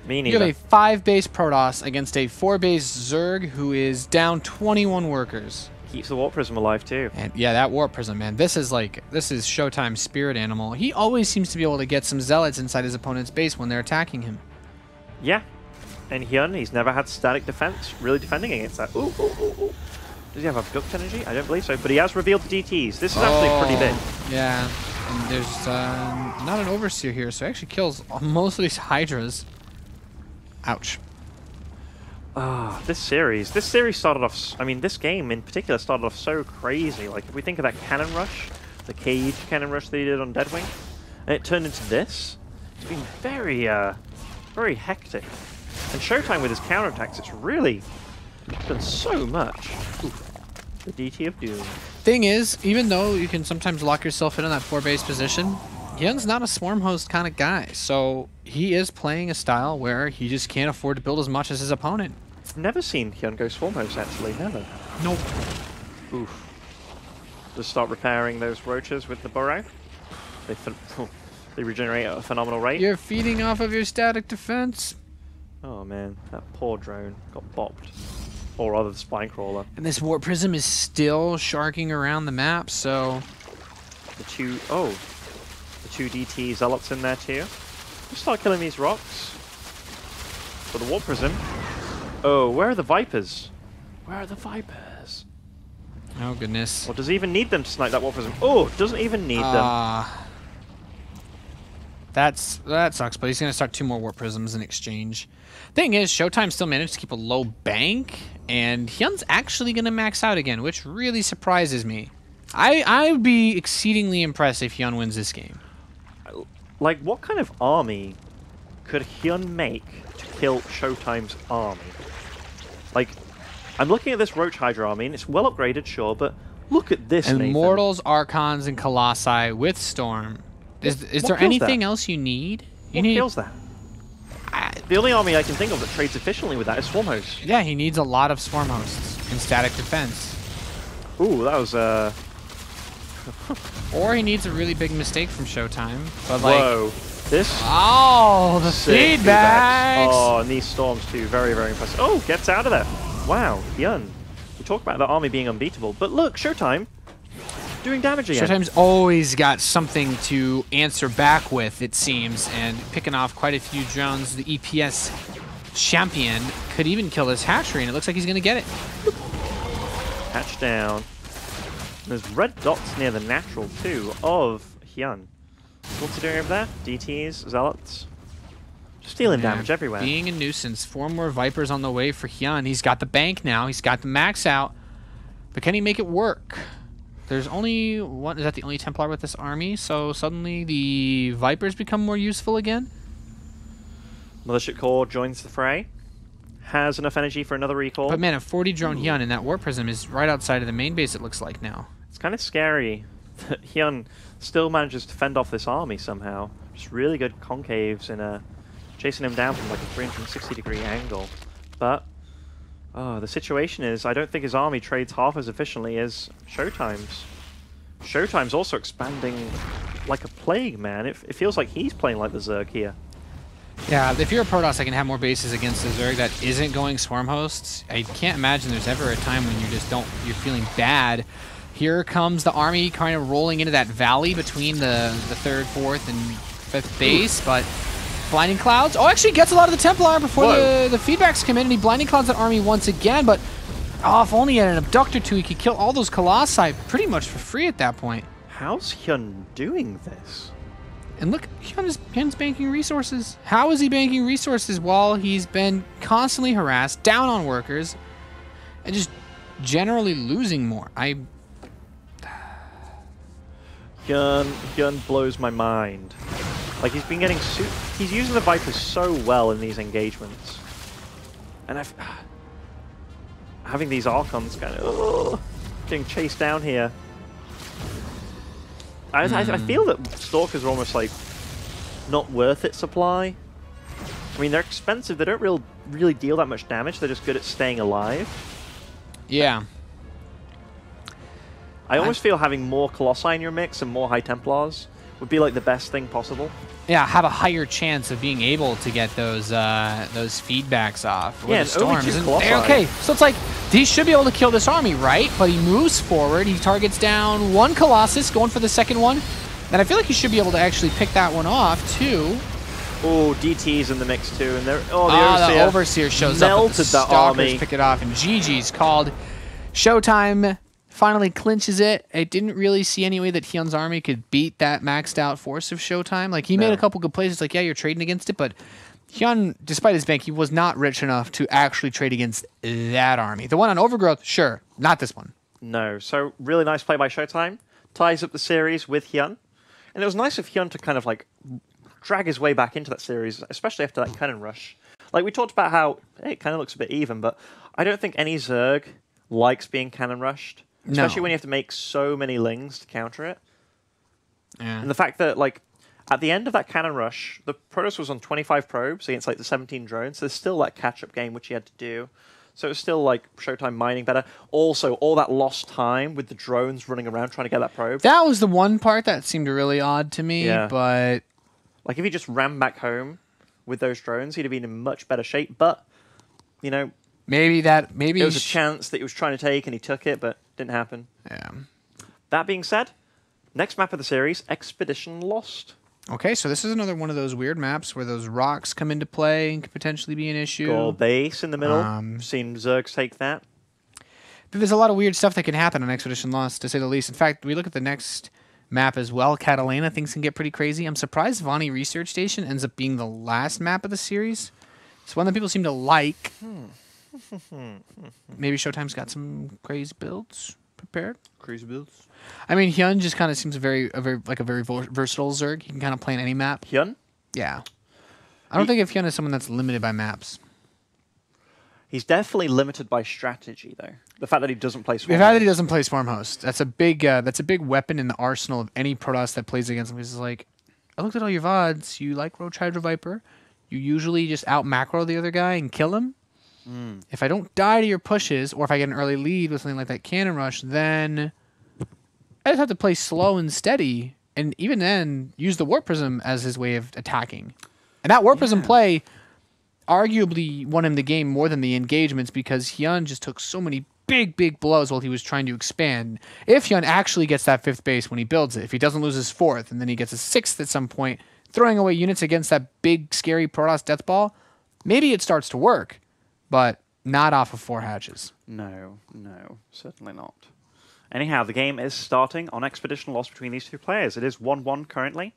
Me neither. You have a 5-base Protoss against a 4-base Zerg who is down 21 workers. Keeps the Warp Prism alive too. And yeah, that Warp Prism, man. This is ShoWTimE's spirit animal. He always seems to be able to get some Zealots inside his opponent's base when they're attacking him. Yeah. And HyuN, he's never had static defense, really defending against that. Ooh, ooh, ooh, ooh. Does he have abduct energy? I don't believe so, but he has revealed the DTs. This is actually pretty big. Yeah, and there's not an Overseer here, so he actually kills most of these Hydras. Ouch. This series started off, I mean, this game in particular started off so crazy. Like, if we think of that cannon rush, the cage cannon rush that he did on Deadwing, and it turned into this, it's been very, very hectic. And ShoWTimE with his counterattacks, it's really done so much. Oof. The DT of Doom. Thing is, even though you can sometimes lock yourself in on that 4-base position, HyuN's not a swarm host kind of guy, so he is playing a style where he just can't afford to build as much as his opponent. I've never seen HyuN go swarm host, actually, never. Nope. Oof. Just start repairing those roaches with the burrow. They regenerate at a phenomenal rate. You're feeding off of your static defense. Oh man, that poor drone got bopped. Or rather, the spine crawler. And this Warp Prism is still sharking around the map, so... The two DT Zealots in there too. Just start killing these rocks. For the Warp Prism. Oh, where are the Vipers? Where are the Vipers? Oh, goodness. Or does he even need them to snipe that Warp Prism? Oh, doesn't even need them. That sucks, but he's going to start 2 more Warp Prisms in exchange. Thing is, ShoWTimE still managed to keep a low bank, and HyuN's actually going to max out again, which really surprises me. I would be exceedingly impressed if HyuN wins this game. Like, what kind of army could HyuN make to kill ShoWTimE's army? Like, I'm looking at this Roach Hydra army, and it's well upgraded, sure, but look at this, Immortals, Archons, and Colossi with Storm. Is there anything else you need? What kills that? The only army I can think of that trades efficiently with that is Swarm Hosts. Yeah, he needs a lot of Swarm Hosts and static defense. Ooh, that was Or he needs a really big mistake from ShoWTimE. But like, whoa. This. Oh, the feedbacks. Oh, and these storms too. Very, very impressive. Oh, gets out of there. Wow, HyuN. We talk about the army being unbeatable, but look, ShoWTimE doing damage again. ShoWTimE's always got something to answer back with, it seems, and picking off quite a few drones. The EPS champion could even kill this hatchery, and it looks like he's going to get it. Hatch down. There's red dots near the natural too of HyuN. What's he doing over there? DTs, Zealots. Just stealing damage everywhere. Being a nuisance. 4 more Vipers on the way for HyuN. He's got the bank now. He's got the max out. But can he make it work? There's only one. Is that the only Templar with this army? So suddenly the Vipers become more useful again? Mothership Core joins the fray. Has enough energy for another recall. But man, a 40 drone HyuN in that War Prism is right outside of the main base, it looks like now. It's kind of scary that HyuN still manages to fend off this army somehow. Just really good concaves and chasing him down from like a 360-degree angle. But the situation is, I don't think his army trades half as efficiently as ShoWTimE's. ShoWTimE's also expanding like a plague, man. It feels like he's playing like the Zerg here. Yeah, if you're a Protoss that can have more bases against the Zerg that isn't going swarm hosts, I can't imagine there's ever a time when you're feeling bad. Here comes the army kind of rolling into that valley between the 3rd, 4th, and 5th base, but Blinding Clouds. Oh, actually gets a lot of the Templar before the feedbacks come in, and he Blinding Clouds that army once again, but if only he had an Abductor too, he could kill all those Colossi pretty much for free at that point. How's HyuN doing this? And look, HyuN's banking resources. How is he banking resources while he's been constantly harassed, down on workers, and just generally losing more? HyuN blows my mind. Like, he's been getting he's using the Vipers so well in these engagements. And having these Archons kind of getting chased down here. I feel that Stalkers are almost like not worth it supply. I mean, they're expensive. They don't really deal that much damage. They're just good at staying alive. Yeah. I almost feel having more Colossi in your mix and more High Templars would be like the best thing possible. Yeah, have a higher chance of being able to get those feedbacks off. Yeah, and storms. only 2 Colossi. Okay, so it's like he should be able to kill this army, right? But he moves forward. He targets down 1 Colossus, going for the 2nd one. And I feel like he should be able to actually pick that one off too. Oh, DT's in the mix too, and the Overseer shows up. The Stalkers army. Pick it off, and GG's called. ShoWTimE finally clinches it. I didn't really see any way that HyuN's army could beat that maxed out force of ShoWTimE. Like, he made a couple good plays. It's like, yeah, you're trading against it, but HyuN, despite his bank, he was not rich enough to actually trade against that army. The one on Overgrowth, sure, not this one. No, so really nice play by ShoWTimE. Ties up the series with HyuN. And it was nice of HyuN to kind of like drag his way back into that series, especially after that cannon rush. Like, we talked about how, hey, it kind of looks a bit even, but I don't think any Zerg likes being cannon rushed. Especially when you have to make so many lings to counter it. Yeah. And the fact that, like, at the end of that cannon rush, the Protoss was on 25 probes against, like, the 17 drones. So there's still that catch-up game which he had to do. So it was still, like, ShoWTimE mining better. Also, all that lost time with the drones running around trying to get that probe. That was the one part that seemed really odd to me, but... Like, if he just ran back home with those drones, he'd have been in much better shape. But, you know... Maybe it was a chance that he was trying to take and he took it, but didn't happen. Yeah. That being said, next map of the series, Expedition Lost. Okay, so this is another one of those weird maps where those rocks come into play and could potentially be an issue. Gold base in the middle. Seen Zergs take that. But there's a lot of weird stuff that can happen on Expedition Lost, to say the least. In fact, we look at the next map as well, Catalina. Things can get pretty crazy. I'm surprised Vonnie Research Station ends up being the last map of the series. It's one that people seem to like. Maybe ShoWTimE's got some crazy builds prepared. Crazy builds. I mean, HyuN just kind of seems a very versatile Zerg. He can kind of play on any map. HyuN? Yeah. I don't think of HyuN as someone that's limited by maps. He's definitely limited by strategy, though. The fact that he doesn't play Swarm The fact that he doesn't play Swarm Host. That's a big weapon in the arsenal of any Protoss that plays against him. He's like, I looked at all your VODs. You like Roach Hydra Viper. You usually just out macro the other guy and kill him. If I don't die to your pushes, or if I get an early lead with something like that cannon rush, then I just have to play slow and steady, and even then, use the Warp Prism as his way of attacking. And that Warp Prism play arguably won him the game more than the engagements because HyuN just took so many big blows while he was trying to expand. If HyuN actually gets that 5th base when he builds it, if he doesn't lose his 4th, and then he gets a 6th at some point, throwing away units against that big, scary Protoss Death Ball, maybe it starts to work, but not off of 4 hatches. No, certainly not. Anyhow, the game is starting on expedition loss between these two players. It is 1-1 currently.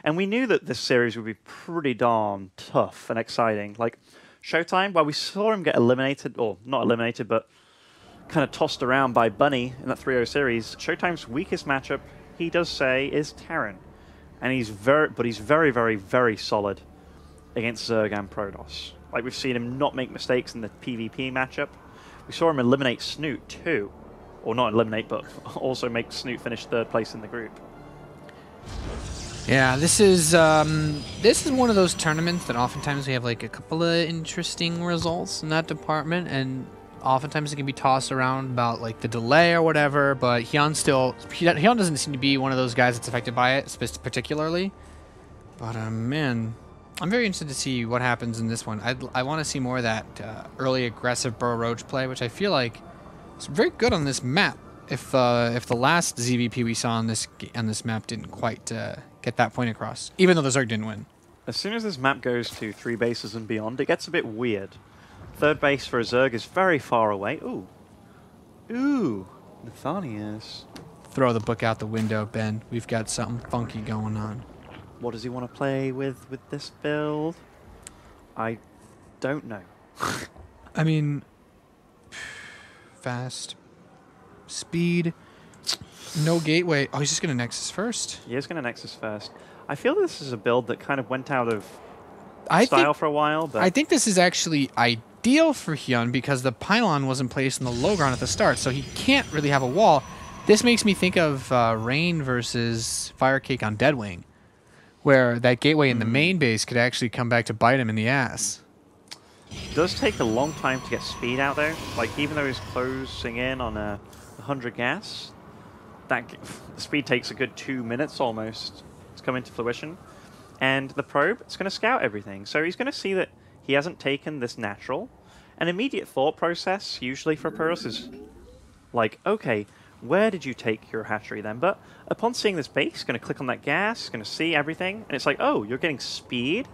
And we knew that this series would be pretty darn tough and exciting. Like, ShoWTimE, while we saw him get eliminated, or not eliminated, but kind of tossed around by Bunny in that 3-0 series, ShoWTimE's weakest matchup, he does say, is Terran. And he's very solid against Zerg and Protoss. Like, we've seen him not make mistakes in the PvP matchup. We saw him eliminate Snoot, too. Or not eliminate, but also make Snoot finish 3rd place in the group. Yeah, this is one of those tournaments that oftentimes we have like a couple of interesting results in that department, and oftentimes it can be tossed around about like the delay or whatever. But HyuN doesn't seem to be one of those guys that's affected by it particularly. But man, I'm very interested to see what happens in this one. I want to see more of that early aggressive Burrow Roach play, which I feel like is very good on this map. If the last ZVP we saw on this map didn't quite get that point across, even though the Zerg didn't win. As soon as this map goes to 3 bases and beyond, it gets a bit weird. 3rd base for a Zerg is very far away. Ooh, Nathanias. Throw the book out the window, Ben. We've got something funky going on. What does he want to play with this build? I don't know. I mean, fast, speed, no gateway. Oh, he's just going to Nexus first. He is going to Nexus first. I feel this is a build that kind of went out of style for a while. But I think this is actually ideal for HyuN because the pylon wasn't placed in the low ground at the start, so he can't really have a wall. This makes me think of Rain versus Firecake on Deadwing, where that gateway in the main base could actually come back to bite him in the ass. It does take a long time to get speed out there. Like, even though he's closing in on 100 gas, the speed takes a good 2 minutes almost to come into fruition. And the probe, it's going to scout everything. So he's going to see that he hasn't taken this natural. An immediate thought process, usually for Pyrrhus, is like, okay, where did you take your hatchery then? But upon seeing this base, he's going to click on that gas, going to see everything, and it's like, oh, you're getting speed?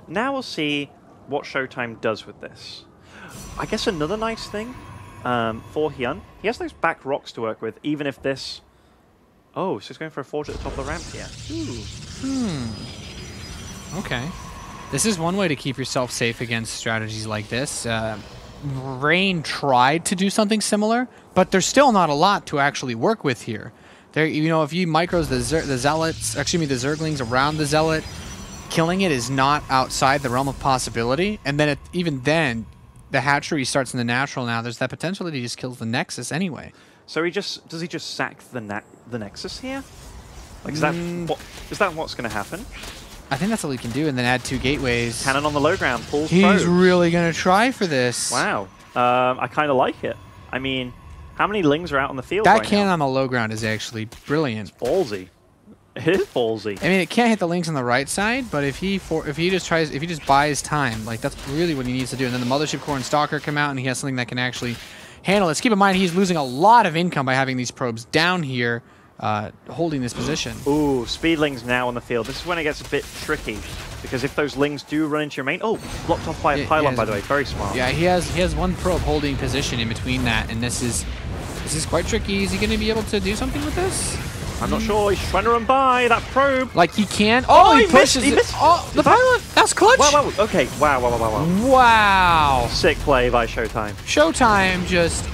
Now we'll see what ShoWTimE does with this. I guess another nice thing for HyuN, he has those back rocks to work with, even if this... Oh, so he's going for a forge at the top of the ramp here. Okay. This is one way to keep yourself safe against strategies like this. Rain tried to do something similar, but there's still not a lot to actually work with here. There, you know, if you micros the zealots, excuse me, the Zerglings around the zealot, killing it is not outside the realm of possibility. And then even then, the hatchery starts in the natural now. There's that potential that he just kills the Nexus anyway. So does he just sack the Nexus here? Like, is that what's going to happen? I think that's all he can do, and then add 2 gateways. Cannon on the low ground, pulls He's probes. really going to try for this. Wow. I kind of like it. I mean, how many Lings are out on the field That right cannon now? on the low ground is actually brilliant. It's ballsy. It is ballsy. I mean, it can't hit the Lings on the right side, but if he just buys time, like, that's really what he needs to do. And then the Mothership Core and Stalker come out, and he has something that can actually handle it. Keep in mind, he's losing a lot of income by having these probes down here, holding this position. Ooh, Speedlings now on the field. This is when it gets a bit tricky, because if those Lings do run into your main... Oh, blocked off by a pylon, by the way. Very smart. Yeah, he has one probe holding position in between that, and this is quite tricky. Is he going to be able to do something with this? I'm not sure. He's trying to run by that probe. Like, he can. Oh, he pushes it. Oh, the pylon. That's clutch. Wow. Okay. Wow. Wow. Sick play by ShoWTimE. ShoWTimE just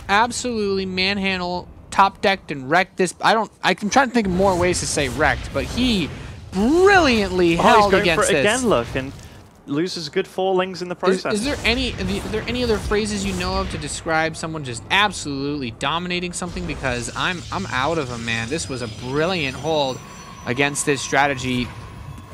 absolutely manhandle, top decked, and wrecked this. I'm trying to think of more ways to say wrecked, but he brilliantly held against this. Again, look, and loses a good 4 Lings in the process. Is there any other phrases you know of to describe someone just absolutely dominating something? Because I'm out of them, man. This was a brilliant hold against this strategy,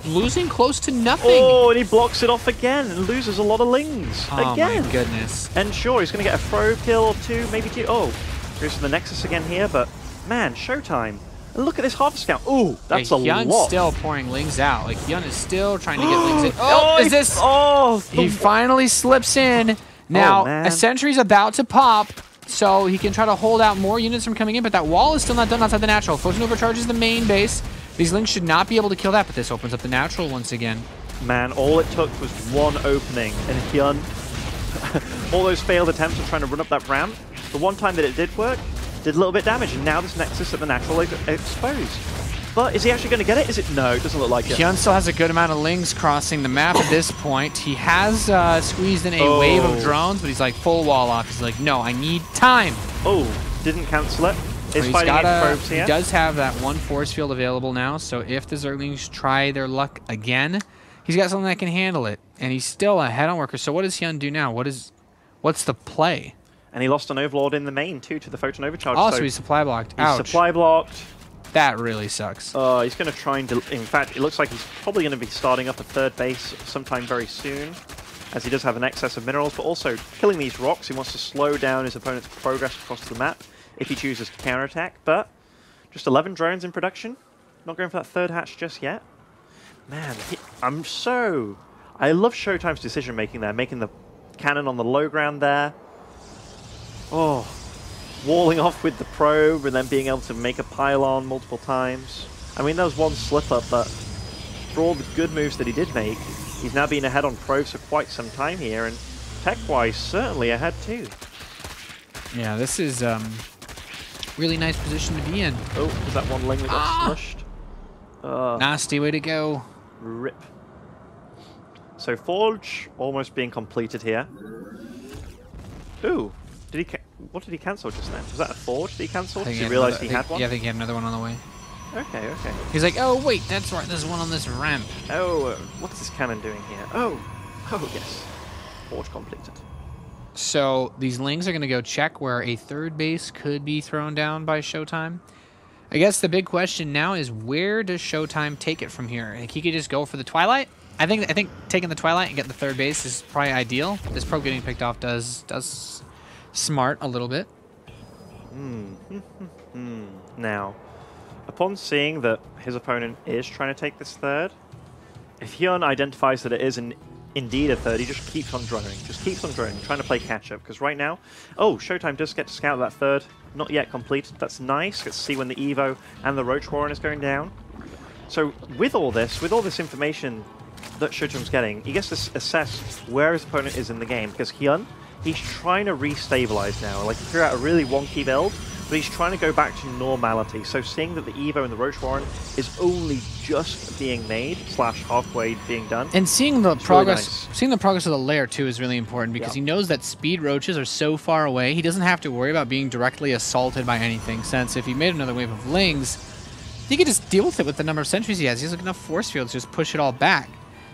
losing close to nothing. Oh, and he blocks it off again and loses a lot of Lings again. Oh my goodness. And sure, he's going to get a probe kill or 2, maybe 2. Oh, goes for the Nexus again here, but Man, ShoWTimE. And look at this Harvest Scout. Ooh, that's a HyuN's lot. still pouring Lings out. Like, HyuN is still trying to get Lings in. Oh, is this? Oh, He finally slips in. Now, a sentry's about to pop, so he can try to hold out more units from coming in, but that wall is still not done outside the natural. Photon overcharges the main base. These Lings should not be able to kill that, but this opens up the natural once again. Man, all it took was one opening, and HyuN, all those failed attempts of trying to run up that ramp, the one time that it did work, did a little bit damage, and now this Nexus at the natural is exposed. But is he actually going to get it? Is it? No, it doesn't look like it. HyuN still has a good amount of Lings crossing the map at this point. He has squeezed in a wave of drones, but he's like full wall off. He's like, no, I need time. Oh, didn't cancel it. Is fighting in probes here. He does have that one force field available now, so if the Zerglings try their luck again, he's got something that can handle it. And he's still a head-on worker. So what does HyuN do now? What's the play? And he lost an Overlord in the main, too, to the Photon Overcharge. Oh, so he's supply blocked. He's Ouch. supply blocked. That really sucks. He's going to try and... In fact, it looks like he's probably going to be starting up a third base sometime very soon, as he does have an excess of minerals, but also killing these rocks. He wants to slow down his opponent's progress across the map if he chooses to counterattack. But just 11 drones in production. Not going for that third hatch just yet. Man, I love ShoWTimE's decision-making there, making the cannon on the low ground there. Oh, walling off with the probe and then being able to make a pylon multiple times. I mean, there was one slip-up, but for all the good moves that he did make, he's now been ahead on probes for quite some time here, and tech-wise, certainly ahead too. Yeah, this is really nice position to be in. Oh, was that one Ling that got smushed? Nasty way to go. Rip. So Forge almost being completed here. Ooh, what did he cancel just then? Was that a Forge that he cancelled? Did he realize he had one? Yeah, I think he had another one on the way. Okay, okay. He's like, oh wait, that's right, there's one on this ramp. Oh, what's this cannon doing here? Oh, yes. Forge completed. So these Lings are going to go check where a third base could be thrown down by ShoWTimE. I guess the big question now is, where does ShoWTimE take it from here? Like, he could just go for the Twilight. I think taking the Twilight and getting the third base is probably ideal. This probe getting picked off does smart a little bit. Now, upon seeing that his opponent is trying to take this third, if HyuN identifies that it is indeed a third, he just keeps on droning. Trying to play catch-up. Because right now, ShoWTimE does get to scout that third. Not yet completed. That's nice. Let's see when the Evo and the Roach Warren is going down. So with all this information that ShoWTimE's getting, he gets to assess where his opponent is in the game. Because HyuN, he's trying to restabilize now. Like, figure out a really wonky build, but he's trying to go back to normality. So seeing that the Evo and the Roach Warren is only just being made / halfway being done, and seeing the progress, really nice. Seeing the progress of the lair too is really important, because he knows that speed roaches are so far away. He doesn't have to worry about being directly assaulted by anything. Since if he made another wave of Lings, he could just deal with it with the number of sentries he has. He has enough force fields to just push it all back.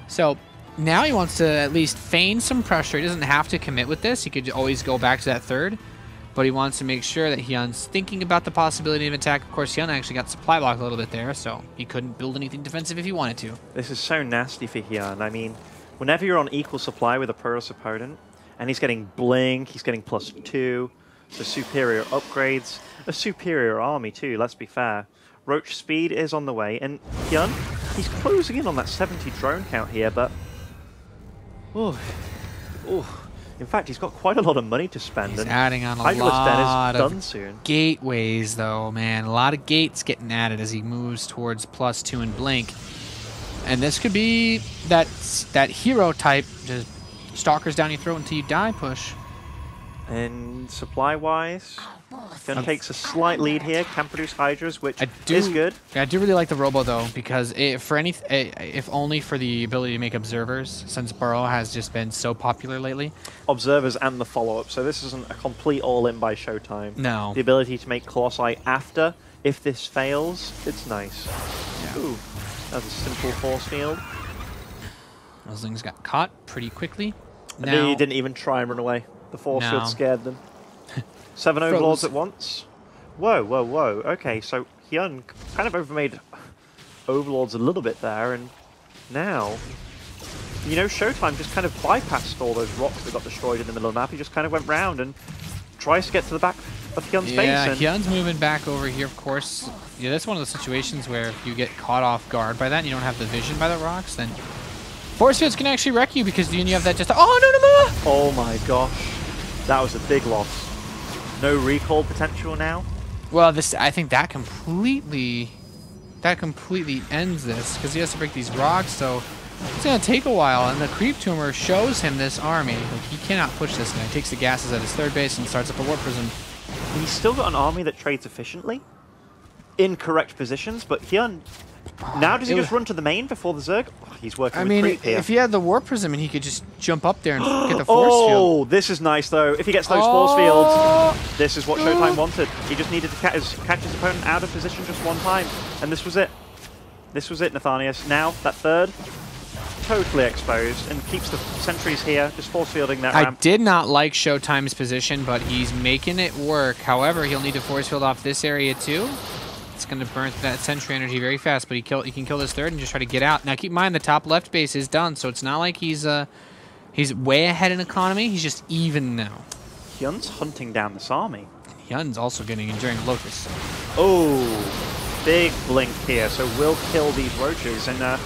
So now he wants to at least feign some pressure. He doesn't have to commit with this. He could always go back to that third. But he wants to make sure that HyuN's thinking about the possibility of attack. Of course, HyuN actually got supply blocked a little bit there, so he couldn't build anything defensive if he wanted to. This is so nasty for HyuN. I mean, whenever you're on equal supply with a Purus opponent, and he's getting Blink, he's getting +2, so superior upgrades, a superior army too, let's be fair. Roach speed is on the way, and HyuN, he's closing in on that 70 drone count here, but... In fact, he's got quite a lot of money to spend. He's and adding on a lot of gateways, though, man. A lot of gates getting added as he moves towards +2 and Blink. And this could be that hero type, just stalkers down your throat until you die push. And supply-wise, HyuN takes a slight lead here. Can produce Hydras, which is good. I do really like the Robo, though, because if only for the ability to make observers, since Burrow has just been so popular lately. Observers and the follow-up, so this isn't a complete all-in by ShoWTimE. No. The ability to make Colossi after, if this fails, it's nice. Yeah. Ooh, that's a simple force field. Those things got caught pretty quickly. And he didn't even try and run away. The force field scared them. 7 Overlords at once. Whoa, whoa, whoa. Okay, so HyuN kind of overmade Overlords a little bit there, and now, you know, ShoWTimE just kind of bypassed all those rocks that got destroyed in the middle of the map. He just kind of went round and tries to get to the back HyuN's base. Yeah, And HyuN's moving back over here, of course. Yeah, that's one of those situations where if you get caught off guard by that and you don't have the vision by the rocks, then force fields can actually wreck you because then you have that just... Oh, no! oh my gosh. That was a big loss. No recall potential now. Well, I think that completely ends this because he has to break these rocks, so it's going to take a while, and the creep tumor shows him this army. Like, he cannot push this guy. He takes the gases at his third base and starts up a warp prism. He's still got an army that trades efficiently in correct positions, but HyuN, now does he just run to the main before the Zerg? Oh, he's working with creep here. If he had the warp prism and he could just jump up there and get the force field. Oh, this is nice though. If he gets those force fields, this is what ShoWTimE wanted. He just needed to catch his opponent out of position just one time, and this was it. This was it, Nathanius. Now, that third, totally exposed, and keeps the sentries here, just force fielding that ramp. I did not like ShoWTimE's position, but he's making it work. However, he'll need to force field off this area too. It's going to burn that sentry energy very fast, but he can kill this third and just try to get out. Now, keep in mind, the top left base is done, so it's not like he's way ahead in economy. He's just even now. HyuN's hunting down this army. HyuN's also getting Enduring Locust. Oh, big blink here, so will kill these roaches and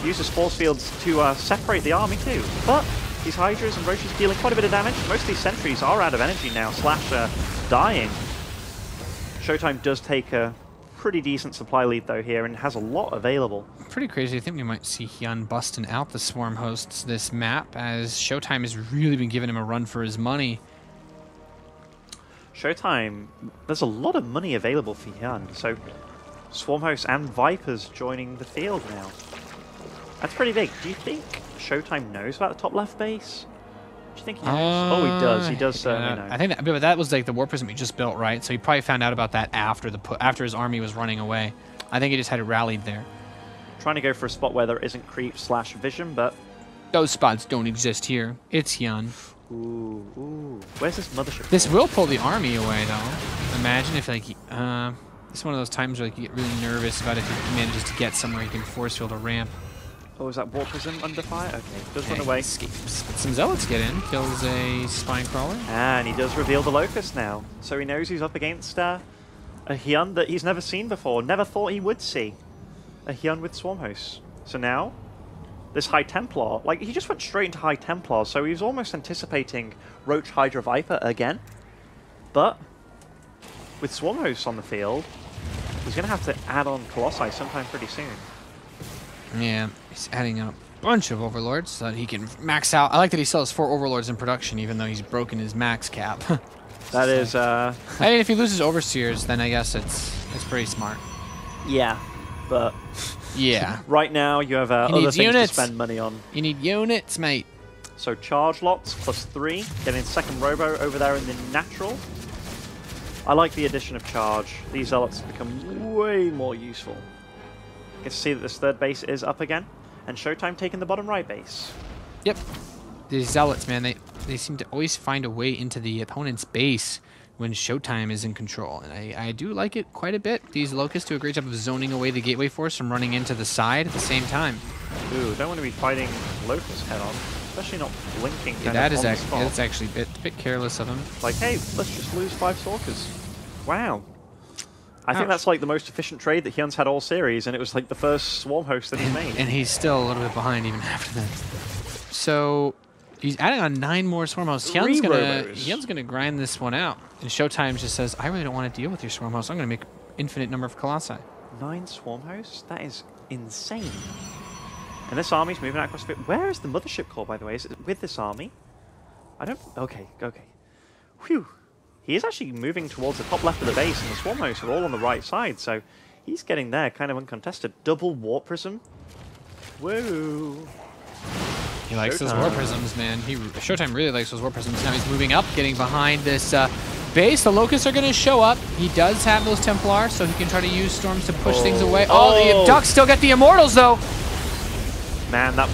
uses force fields to separate the army too. But these hydras and roaches dealing quite a bit of damage. Most of these sentries are out of energy now, / dying. ShoWTimE does take a pretty decent supply lead though here and has a lot available. Pretty crazy. I think we might see HyuN busting out the swarm hosts this map, as ShoWTimE has really been giving him a run for his money. ShoWTimE, there's a lot of money available for HyuN, so swarm hosts and vipers joining the field now. That's pretty big. Do you think ShoWTimE knows about the top left base? Do you think he knows? Oh, he does. He does certainly know. I think that was like the warp prism he just built, right? So he probably found out about that after his army was running away. I think he just had it rallied there. Trying to go for a spot where there isn't creep / vision, but those spots don't exist here. It's HyuN. Ooh. Where's this mothership? This will pull the army away, though. Imagine if like it's one of those times where like, you get really nervous about if he manages to get somewhere he can force field a ramp. Oh, is that warp prism under fire? Okay, does run away. Escapes. But some zealots get in, kills a spine crawler. And he does reveal the locust now. So he knows he's up against a HyuN that he's never seen before, never thought he would see. A HyuN with swarm hosts. So now, this High Templar, like he just went straight into High Templar, so he was almost anticipating Roach Hydra Viper again. But with swarm hosts on the field, he's going to have to add on Colossi sometime pretty soon. Yeah, he's adding a bunch of overlords so that he can max out. I like that he still has 4 overlords in production, even though he's broken his max cap. That is. I mean, if he loses overseers, then I guess it's pretty smart. Yeah, but yeah. Right now you have other things to spend money on. You need units, mate. So charge lots +3, getting second robo over there in the natural. I like the addition of charge. These zealots become way more useful. You can see that this third base is up again, and ShoWTimE taking the bottom right base. Yep. These zealots, man, they seem to always find a way into the opponent's base when ShoWTimE is in control, and I do like it quite a bit. These locusts do a great job of zoning away the gateway force from running into the side at the same time. Ooh, don't want to be fighting locusts head on, especially not blinking. Yeah, that's actually a bit careless of him. Like, hey, let's just lose 5 Stalkers. Wow. I think that's like the most efficient trade that HyuN's had all series, and it was like the first swarm host that he's made. And he's still a little bit behind even after that. So he's adding on 9 more swarm hosts. HyuN's gonna grind this one out. And ShoWTimE just says, I really don't want to deal with your swarm hosts. I'm gonna make an infinite number of colossi. 9 swarm hosts? That is insane. And this army's moving out across the field. Where is the mothership core, by the way? Is it with this army? I don't... Okay. Whew. He is actually moving towards the top left of the base, and the swarm hosts are all on the right side, so he's getting there kind of uncontested. Double warp prism. Woo! He likes those warp prisms, man. ShoWTimE really likes those warp prisms. Now he's moving up, getting behind this base. The locusts are going to show up. He does have those Templars, so he can try to use storms to push things away. Oh, the ducks still get the immortals, though! Man, that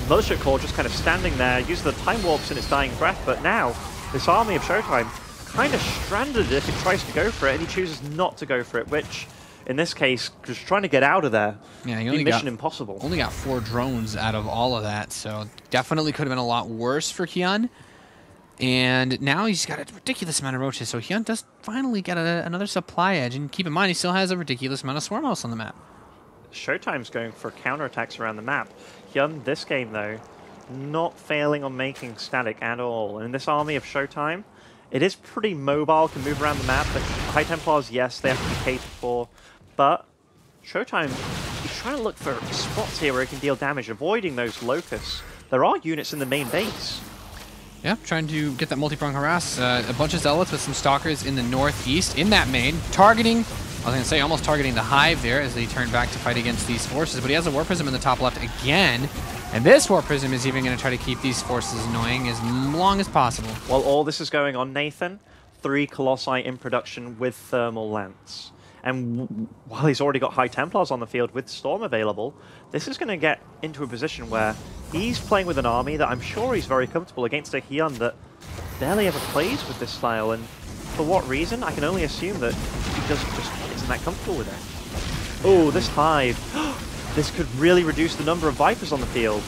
mothership core just kind of standing there, uses the time warps in its dying breath, but now this army of ShoWTimE kind of stranded if it tries to go for it, and he chooses not to go for it, which, in this case, just trying to get out of there. Yeah, he only mission impossible. Only got 4 drones out of all of that, so definitely could have been a lot worse for HyuN. And now he's got a ridiculous amount of roaches, so HyuN does finally get another supply edge. And keep in mind, he still has a ridiculous amount of Swarm House on the map. ShoWTimE's going for counterattacks around the map. HyuN, this game, though, not failing on making static at all. And in this army of ShoWTimE, it is pretty mobile, can move around the map. The High Templars, yes, they have to be catered for. But ShoWTimE, he's trying to look for spots here where he can deal damage, avoiding those locusts. There are units in the main base. Yeah, trying to get that multi-prong harass. A bunch of zealots with some stalkers in the northeast in that main, targeting, I was going to say almost targeting the hive there as they turn back to fight against these forces. But he has a War Prism in the top left again. And this War Prism is even going to try to keep these forces annoying as long as possible. While all this is going on, Nathan, 3 Colossi in production with Thermal Lance. And while he's already got High Templars on the field with Storm available, this is going to get into a position where he's playing with an army that I'm sure he's very comfortable against a HyuN that barely ever plays with this style. And for what reason? I can only assume that he just isn't that comfortable with it. Oh, this hive. This could really reduce the number of Vipers on the field.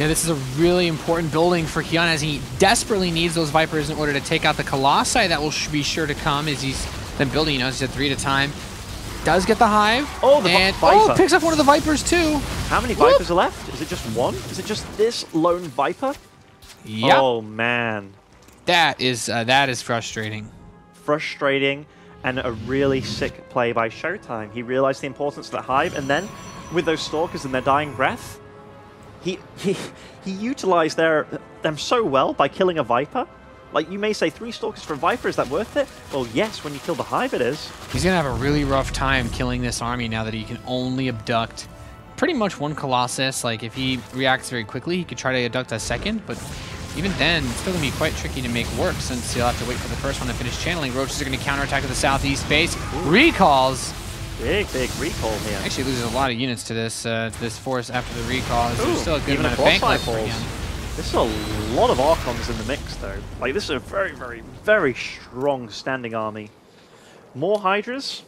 Yeah, this is a really important building for HyuN as he desperately needs those Vipers in order to take out the Colossi that will be sure to come as he's been building, you know, as he said, 3 at a time. Does get the hive. Oh, the Viper. Picks up one of the Vipers too. How many Vipers are left? Is it just one? Is it just this lone Viper? Yep. Oh, man. That is frustrating. Frustrating and a really sick play by ShoWTimE. He realized the importance of the hive, and then with those stalkers and their dying breath, he utilized them so well by killing a Viper. Like, you may say 3 stalkers for a Viper, is that worth it? Well, yes, when you kill the hive, it is. He's going to have a really rough time killing this army now that he can only abduct pretty much 1 Colossus. Like, if he reacts very quickly, he could try to abduct a second, but even then, it's still going to be quite tricky to make work since he'll have to wait for the first one to finish channeling. Roaches are going to counterattack to the southeast base. Recalls. Big recall here. Actually loses a lot of units to this force after the recall. There's still a good even amount of bank left for him. This is a lot of Archons in the mix, though. Like, this is a very, very, very strong standing army. More Hydras?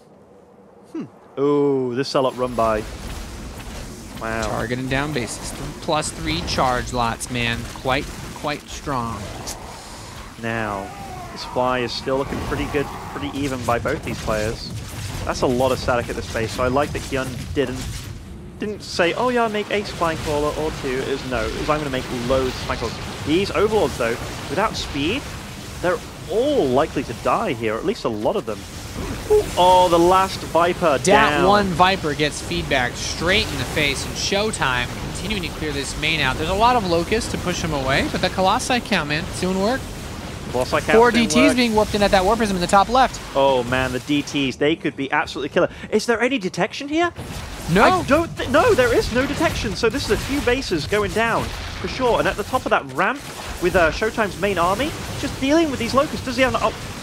Oh, this Zealot run by. Wow. Targeting down bases. +3 charge lots, man. Quite strong. Now, this fly is still looking pretty good, pretty even by both these players. That's a lot of static at this base, so I like that HyuN didn't say, oh yeah, I'll make a Spine Crawler or 2. It was no, it was I'm going to make loads of Spine Crawlers. These Overlords, though, without speed, they're all likely to die here, or at least a lot of them. Ooh. Oh, the last Viper down. That one Viper gets feedback straight in the face, and ShoWTimE continuing to clear this main out. There's a lot of Locusts to push him away, but the Colossi count, man, it's doing work. 4 DTs being warped in at that War Prism in the top left. Oh man, the DTs, they could be absolutely killer. Is there any detection here? No. I don't no, there is no detection. So this is a few bases going down for sure. And at the top of that ramp with ShoWTimE's main army, just dealing with these locusts. Does he have?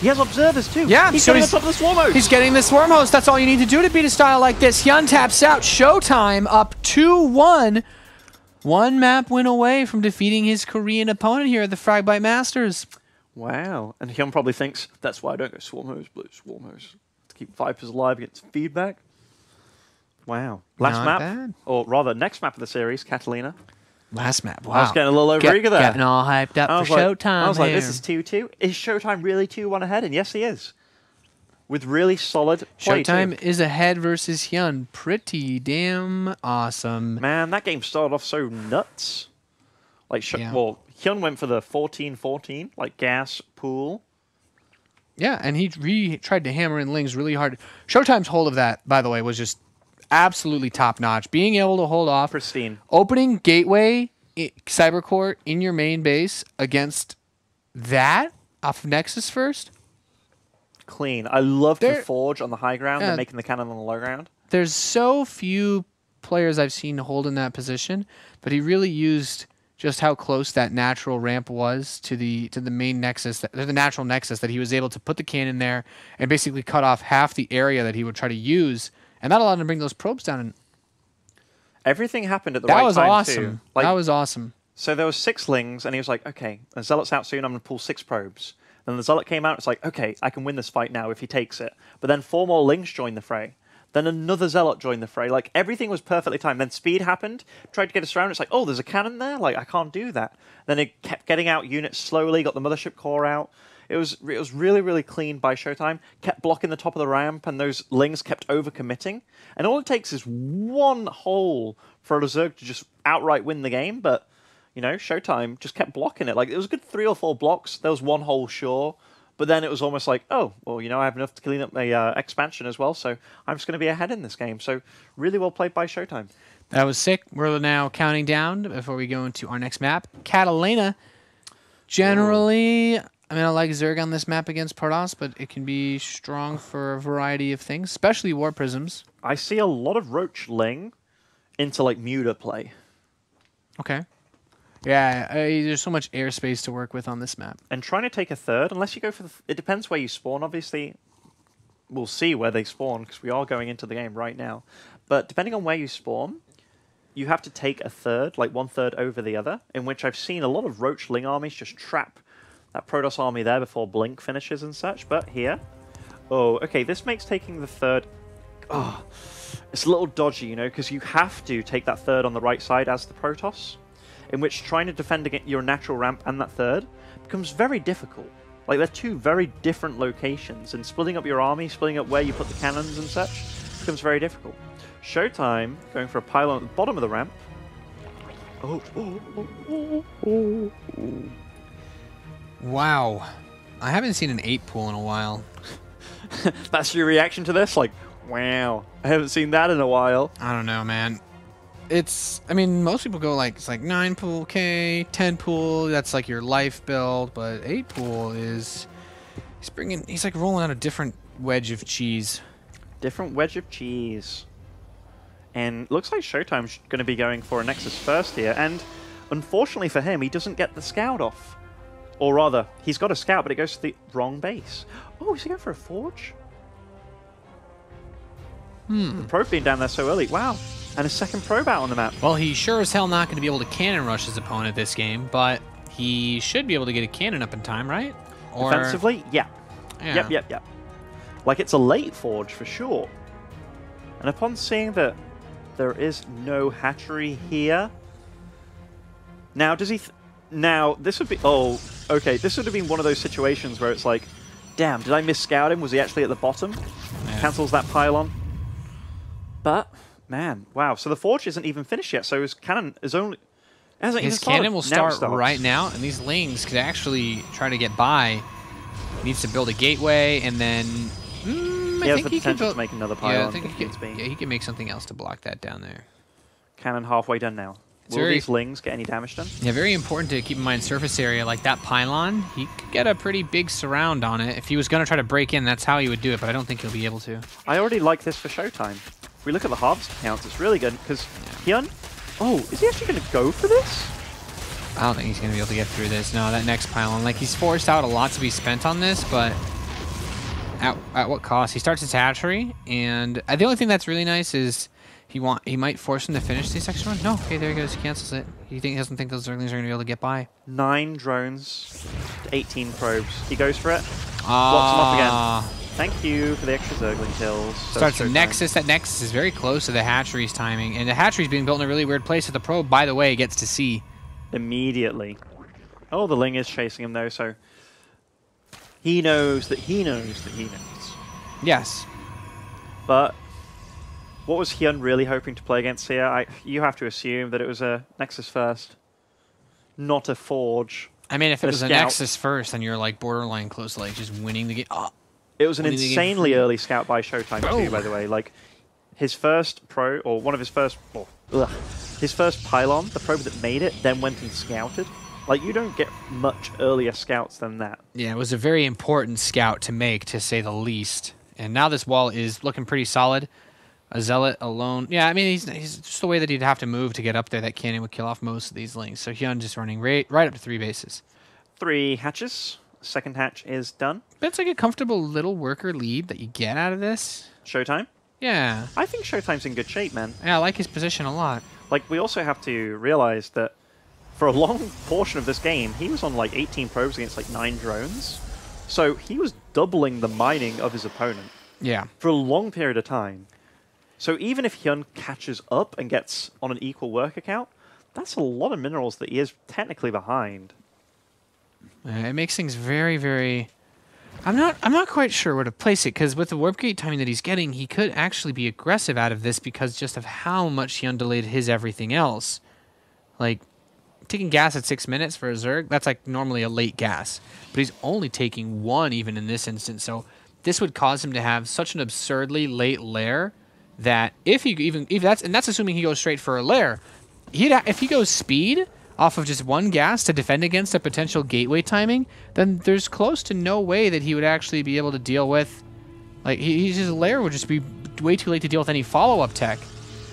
He has observers too. Yeah, he's getting on top of the swarm host. He's getting the swarm host. That's all you need to do to beat a style like this. HyuN taps out. ShoWTimE up 2-1. 1 map win away from defeating his Korean opponent here at the Fragbite Masters. Wow. And HyuN probably thinks, that's why I don't go swarm host, blue swarm host. To keep Vipers alive, get some feedback. Wow. Last Not map, bad. or rather next map of the series, Catalina. Last map, wow. I was getting a little overeager there. Getting all hyped up for ShoWTimE. I was like, this is 2-2. Is ShoWTimE really 2-1 ahead? And yes, he is. With really solid play ShoWTimE too. is ahead versus HyuN. Pretty damn awesome. Man, that game started off so nuts. Like, well, HyuN went for the 14-14, like gas pool. Yeah, and he tried to hammer in Lings really hard. ShoWTimE's hold of that, by the way, was just absolutely top-notch. Being able to hold off. Pristine. Opening Gateway Cybercore in your main base against that off of Nexus first. Clean. I love the Forge on the high ground and making the cannon on the low ground. There's so few players I've seen hold in that position, but he really used just how close that natural ramp was to the main nexus, the natural nexus, that he was able to put the cannon there and basically cut off half the area that he would try to use, and that allowed him to bring those probes down. And everything happened at the right time, That was awesome. too. Like, that was awesome. So there was 6 Lings, and he was like, okay, the Zealot's out soon, I'm going to pull 6 probes. Then the Zealot came out, it's like, okay, I can win this fight now if he takes it. But then 4 more Lings joined the fray. Then another Zealot joined the fray. Like, everything was perfectly timed. Then speed happened, tried to get us around. It's like, oh, there's a cannon there? Like, I can't do that. Then it kept getting out units slowly, got the Mothership Core out. It was really, really clean by ShoWTimE. Kept blocking the top of the ramp, and those Lings kept overcommitting. And all it takes is one hole for a Zerg to just outright win the game, but, you know, ShoWTimE just kept blocking it. Like, it was a good 3 or 4 blocks. There was one hole, sure. But then it was almost like, oh, well, you know, I have enough to clean up my expansion as well, so I'm just going to be ahead in this game. So really well played by ShoWTimE. That was sick. We're now counting down before we go into our next map. Catalina. Generally, I mean, I like Zerg on this map against Protoss, but it can be strong for a variety of things, especially War Prisms. I see a lot of Roach Ling into, like, Muta play. Okay. Yeah, there's so much airspace to work with on this map. And trying to take a third, unless you go for it depends where you spawn, obviously. We'll see where they spawn, because we are going into the game right now. But depending on where you spawn, you have to take a third, like 1/3 over the other, in which I've seen a lot of Roach Ling armies just trap that Protoss army there before Blink finishes and such. But here, oh, okay, this makes taking the third... Oh, it's a little dodgy, you know, because you have to take that third on the right side as the Protoss, in which trying to defend against your natural ramp and that third becomes very difficult. Like, they're two very different locations, and splitting up your army, splitting up where you put the cannons and such, becomes very difficult. ShoWTimE going for a pylon at the bottom of the ramp. Wow. I haven't seen an 8 pool in a while. That's your reaction to this? Like, wow, I haven't seen that in a while. I don't know, man. It's, I mean, most people go like, it's like 9 pool, okay, 10 pool, that's like your life build, but 8 pool is, he's like rolling out a different wedge of cheese. Different wedge of cheese. And looks like ShoWTimE's going to be going for a Nexus first here, and unfortunately for him, he doesn't get the scout off. Or rather, he's got a scout, but it goes to the wrong base. Oh, is he going for a forge? The probe being down there so early, wow. And a second probe out on the map. Well, he's sure as hell not going to be able to cannon rush his opponent this game, but he should be able to get a cannon up in time, right? Or... Defensively, yeah. Yep. Like, it's a late forge for sure. And upon seeing that there is no hatchery here... Now, does he... Now, this would be... Oh, okay. This would have been one of those situations where it's like, damn, did I miss-scout him? Was he actually at the bottom? Yeah. Cancels that pylon. But... Man, wow. So the forge isn't even finished yet, so his cannon is only... His cannon will start right now, and these Lings could actually try to get by. He needs to build a gateway, and then... he has the potential to make another pylon. Yeah, I think he can make something else to block that down there. Cannon halfway done now. Will these Lings get any damage done? Yeah, very important to keep in mind surface area. Like that pylon, he could get a pretty big surround on it. If he was going to try to break in, that's how he would do it, but I don't think he'll be able to. I already like this for ShoWTimE. If we look at the harvest counts, it's really good, because HyuN... Oh, is he actually going to go for this? I don't think he's going to be able to get through this. No, that next pylon. Like, he's forced out a lot to be spent on this, but at what cost? He starts his hatchery, and the only thing that's really nice is he might force him to finish the section run. No, okay, there he goes. He cancels it. He doesn't think those Zerglings are going to be able to get by. 9 drones, 18 probes. He goes for it. Blocks him off again. Thank you for the extra Zergling kills. Starts a Nexus. That Nexus is very close to the hatchery's timing. And the hatchery's being built in a really weird place that the probe, by the way, gets to see. Immediately. Oh, the Ling is chasing him, though, so... He knows that he knows that he knows. Yes. But... What was HyuN really hoping to play against here? You have to assume that it was a Nexus first. Not a Forge. I mean, if it was a Nexus first, then you're like borderline close, like just winning the game. Oh. It was an insanely early scout by ShoWTimE too, by the way. Like his first pro, or one of his first, his first pylon, the probe that made it, then went and scouted. Like you don't get much earlier scouts than that. Yeah, it was a very important scout to make, to say the least. And now this wall is looking pretty solid. A Zealot alone. Yeah, I mean, he's just the way that he'd have to move to get up there. That cannon would kill off most of these Lings. So HyuN just running right up to 3 bases. 3 hatches. Second hatch is done. But it's like a comfortable little worker lead that you get out of this. ShoWTimE? Yeah. I think ShoWTimE's in good shape, man. Yeah, I like his position a lot. Like, we also have to realize that for a long portion of this game, he was on like 18 probes against like 9 drones. So he was doubling the mining of his opponent. Yeah. For a long period of time. So even if HyuN catches up and gets on an equal work account, that's a lot of minerals that he is technically behind. It makes things very, very... I'm not quite sure where to place it, because with the warp gate timing that he's getting, he could actually be aggressive out of this because just of how much HyuN delayed his everything else. Like, taking gas at 6 minutes for a Zerg, that's like normally a late gas. But he's only taking 1 even in this instance, so this would cause him to have such an absurdly late lair that if that's assuming he goes straight for a lair, if he goes speed off of just 1 gas to defend against a potential gateway timing, then there's close to no way that he would actually be able to deal with, like, his lair would just be way too late to deal with any follow-up tech.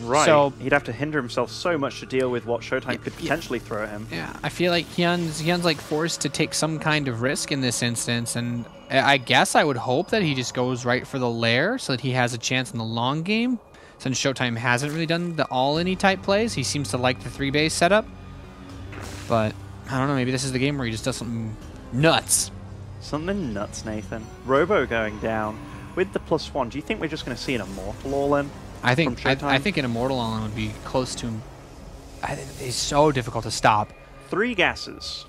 Right. So he'd have to hinder himself so much to deal with what ShoWTimE could potentially throw at him. Yeah, I feel like HyuN's like forced to take some kind of risk in this instance, and I guess I would hope that he just goes right for the lair so that he has a chance in the long game. Since ShoWTimE hasn't really done the all-any type plays, he seems to like the 3-base setup. But I don't know, maybe this is the game where he just does something nuts. Something nuts, Nathan. Robo going down with the +1. Do you think we're just going to see an Immortal all-in? I think an Immortal all-in would be close to... It's so difficult to stop. 3 gases.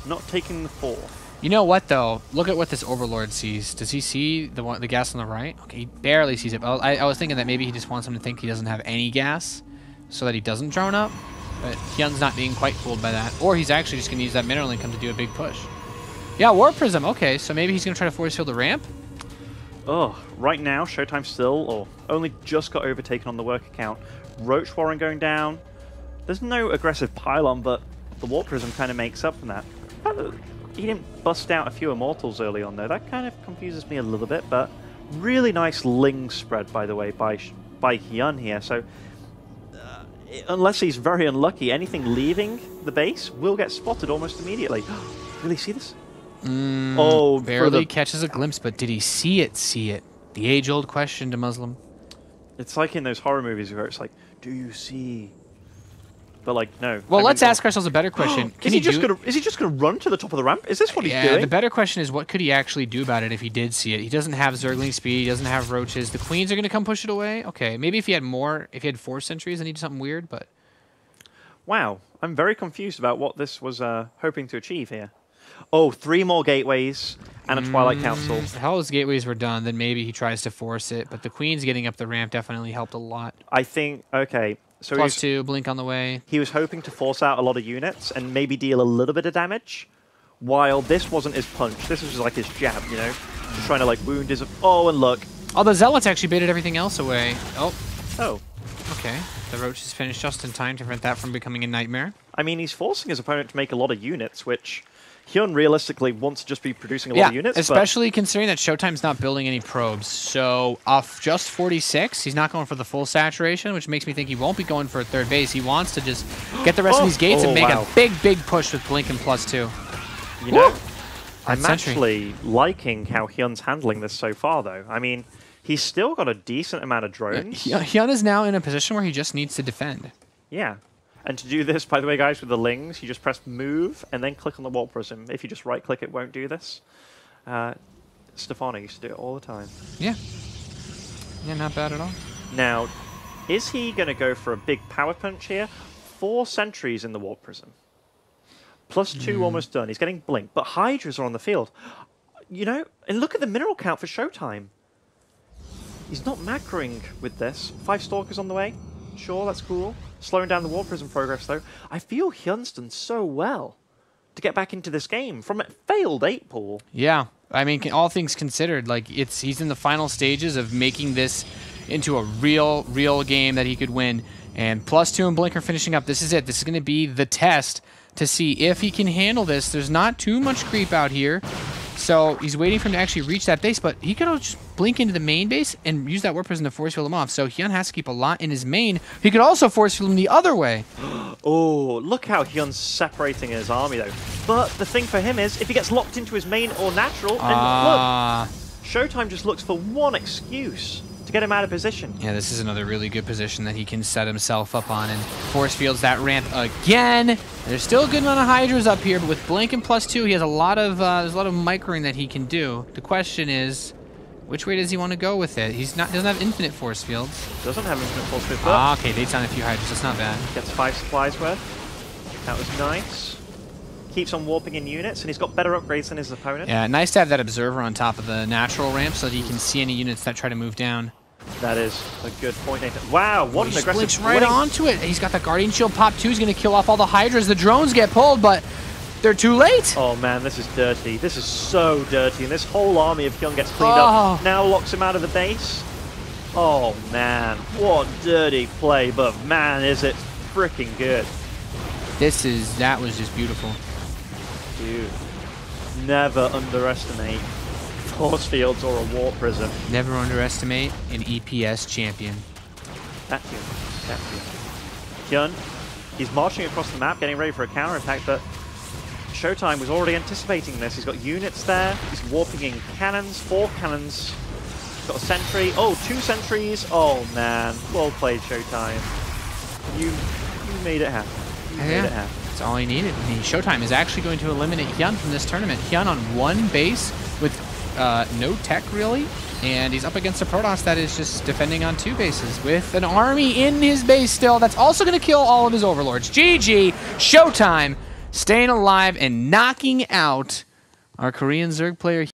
Not taking the 4th. You know what, though? Look at what this Overlord sees. Does he see the gas on the right? Okay, he barely sees it. But I was thinking that maybe he just wants him to think he doesn't have any gas so that he doesn't drone up. But HyuN's not being quite fooled by that. Or he's actually just going to use that mineral income to do a big push. Yeah, Warp Prism. Okay, so maybe he's going to try to force field the ramp? Oh, right now, ShoWTimE still, or only just got overtaken on the work account. Roach Warren going down. There's no aggressive pylon, but the Warp Prism kind of makes up for that. He didn't bust out a few Immortals early on, though. That kind of confuses me a little bit, but really nice Ling spread, by the way, by HyuN here. So, unless he's very unlucky, anything leaving the base will get spotted almost immediately. Really see this? Oh, barely catches a glimpse, but did he see it? See it? The age-old question to Muslim. It's like in those horror movies where it's like, do you see? But like, no. Well, let's ask ourselves a better question. Is he just gonna run to the top of the ramp? Is this what he's doing? The better question is, what could he actually do about it if he did see it? He doesn't have Zergling speed. He doesn't have roaches. The queens are gonna come push it away. Okay, maybe if he had 4 sentries, then he'd do something weird. But wow, I'm very confused about what this was hoping to achieve here. Oh, 3 more gateways and a Twilight Council. If the hell those gateways were done, then maybe he tries to force it. But the queens getting up the ramp definitely helped a lot. I think, okay. So +2, blink on the way. He was hoping to force out a lot of units and maybe deal a little bit of damage, while this wasn't his punch. This was just like his jab, you know? Just trying to like wound his... Oh, and look. Oh, the Zealots actually baited everything else away. Oh. Oh. Okay. The Roach is finished just in time to prevent that from becoming a nightmare. I mean, he's forcing his opponent to make a lot of units, which... HyuN realistically wants to just be producing a lot of units. Especially considering that ShoWTimE's not building any probes. So off just 46, he's not going for the full saturation, which makes me think he won't be going for a 3rd base. He wants to just get the rest of these gates and make a big push with blink and +2. You know, I'm actually liking how HyuN's handling this so far, though. I mean, he's still got a decent amount of drones. HyuN is now in a position where he just needs to defend. Yeah. And to do this, by the way, guys, with the Lings, you just press move and then click on the Warp Prism. If you just right-click, it won't do this. Stefano used to do it all the time. Yeah. Yeah, not bad at all. Now, is he going to go for a big power punch here? 4 sentries in the Warp Prism. +2 almost done. He's getting blink, but Hydras are on the field. You know, and look at the mineral count for ShoWTimE. He's not macroing with this. 5 Stalkers on the way. Sure, that's cool. Slowing down the Warp Prism progress, though. I feel HyuN's done so well to get back into this game from a failed 8 pool. Yeah, I mean, all things considered, like he's in the final stages of making this into a real game that he could win. And +2 and Blinker finishing up. This is it. This is going to be the test to see if he can handle this. There's not too much creep out here. So he's waiting for him to actually reach that base, but he could just blink into the main base and use that Warp Prism to force field him off. So HyuN has to keep a lot in his main. He could also force field him the other way. Oh, look how HyuN's separating his army, though. But the thing for him is, if he gets locked into his main or natural, and look, ShoWTimE just looks for one excuse to get him out of position. Yeah, this is another really good position that he can set himself up on and force fields that ramp again. There's still a good amount of Hydras up here, but with blink and +2, he has a lot of there's a lot of microing that he can do. The question is, Which way does he want to go with it? Doesn't have infinite force fields. Doesn't have infinite force fields. Ah, okay, baits on a few Hydras. That's not bad. Gets 5 supplies worth. That was nice. Keeps on warping in units, and he's got better upgrades than his opponent. Yeah, nice to have that observer on top of the natural ramp so that he can see any units that try to move down. That is a good point, Nathan. Wow, what an aggressive splits right onto it. He's got the Guardian Shield pop too. He's going to kill off all the Hydras. The drones get pulled, but they're too late. Oh man, this is dirty. This is so dirty. And this whole army of HyuN gets cleaned up. Now locks him out of the base. Oh man, what dirty play, but man, is it freaking good. That was just beautiful. Dude, never underestimate force fields or a warp prism. Never underestimate an EPS champion. That HyuN, he's marching across the map, getting ready for a counterattack, but ShoWTimE was already anticipating this. He's got units there. He's warping in cannons, 4 cannons. He's got a sentry. Oh, 2 sentries. Oh man, well played, ShoWTimE. You made it happen. You made it happen. That's all he needed. ShoWTimE is actually going to eliminate HyuN from this tournament. HyuN on 1 base with no tech really, and he's up against a Protoss that is just defending on 2 bases with an army in his base still that's also going to kill all of his overlords. GG, ShoWTimE staying alive and knocking out our Korean Zerg player.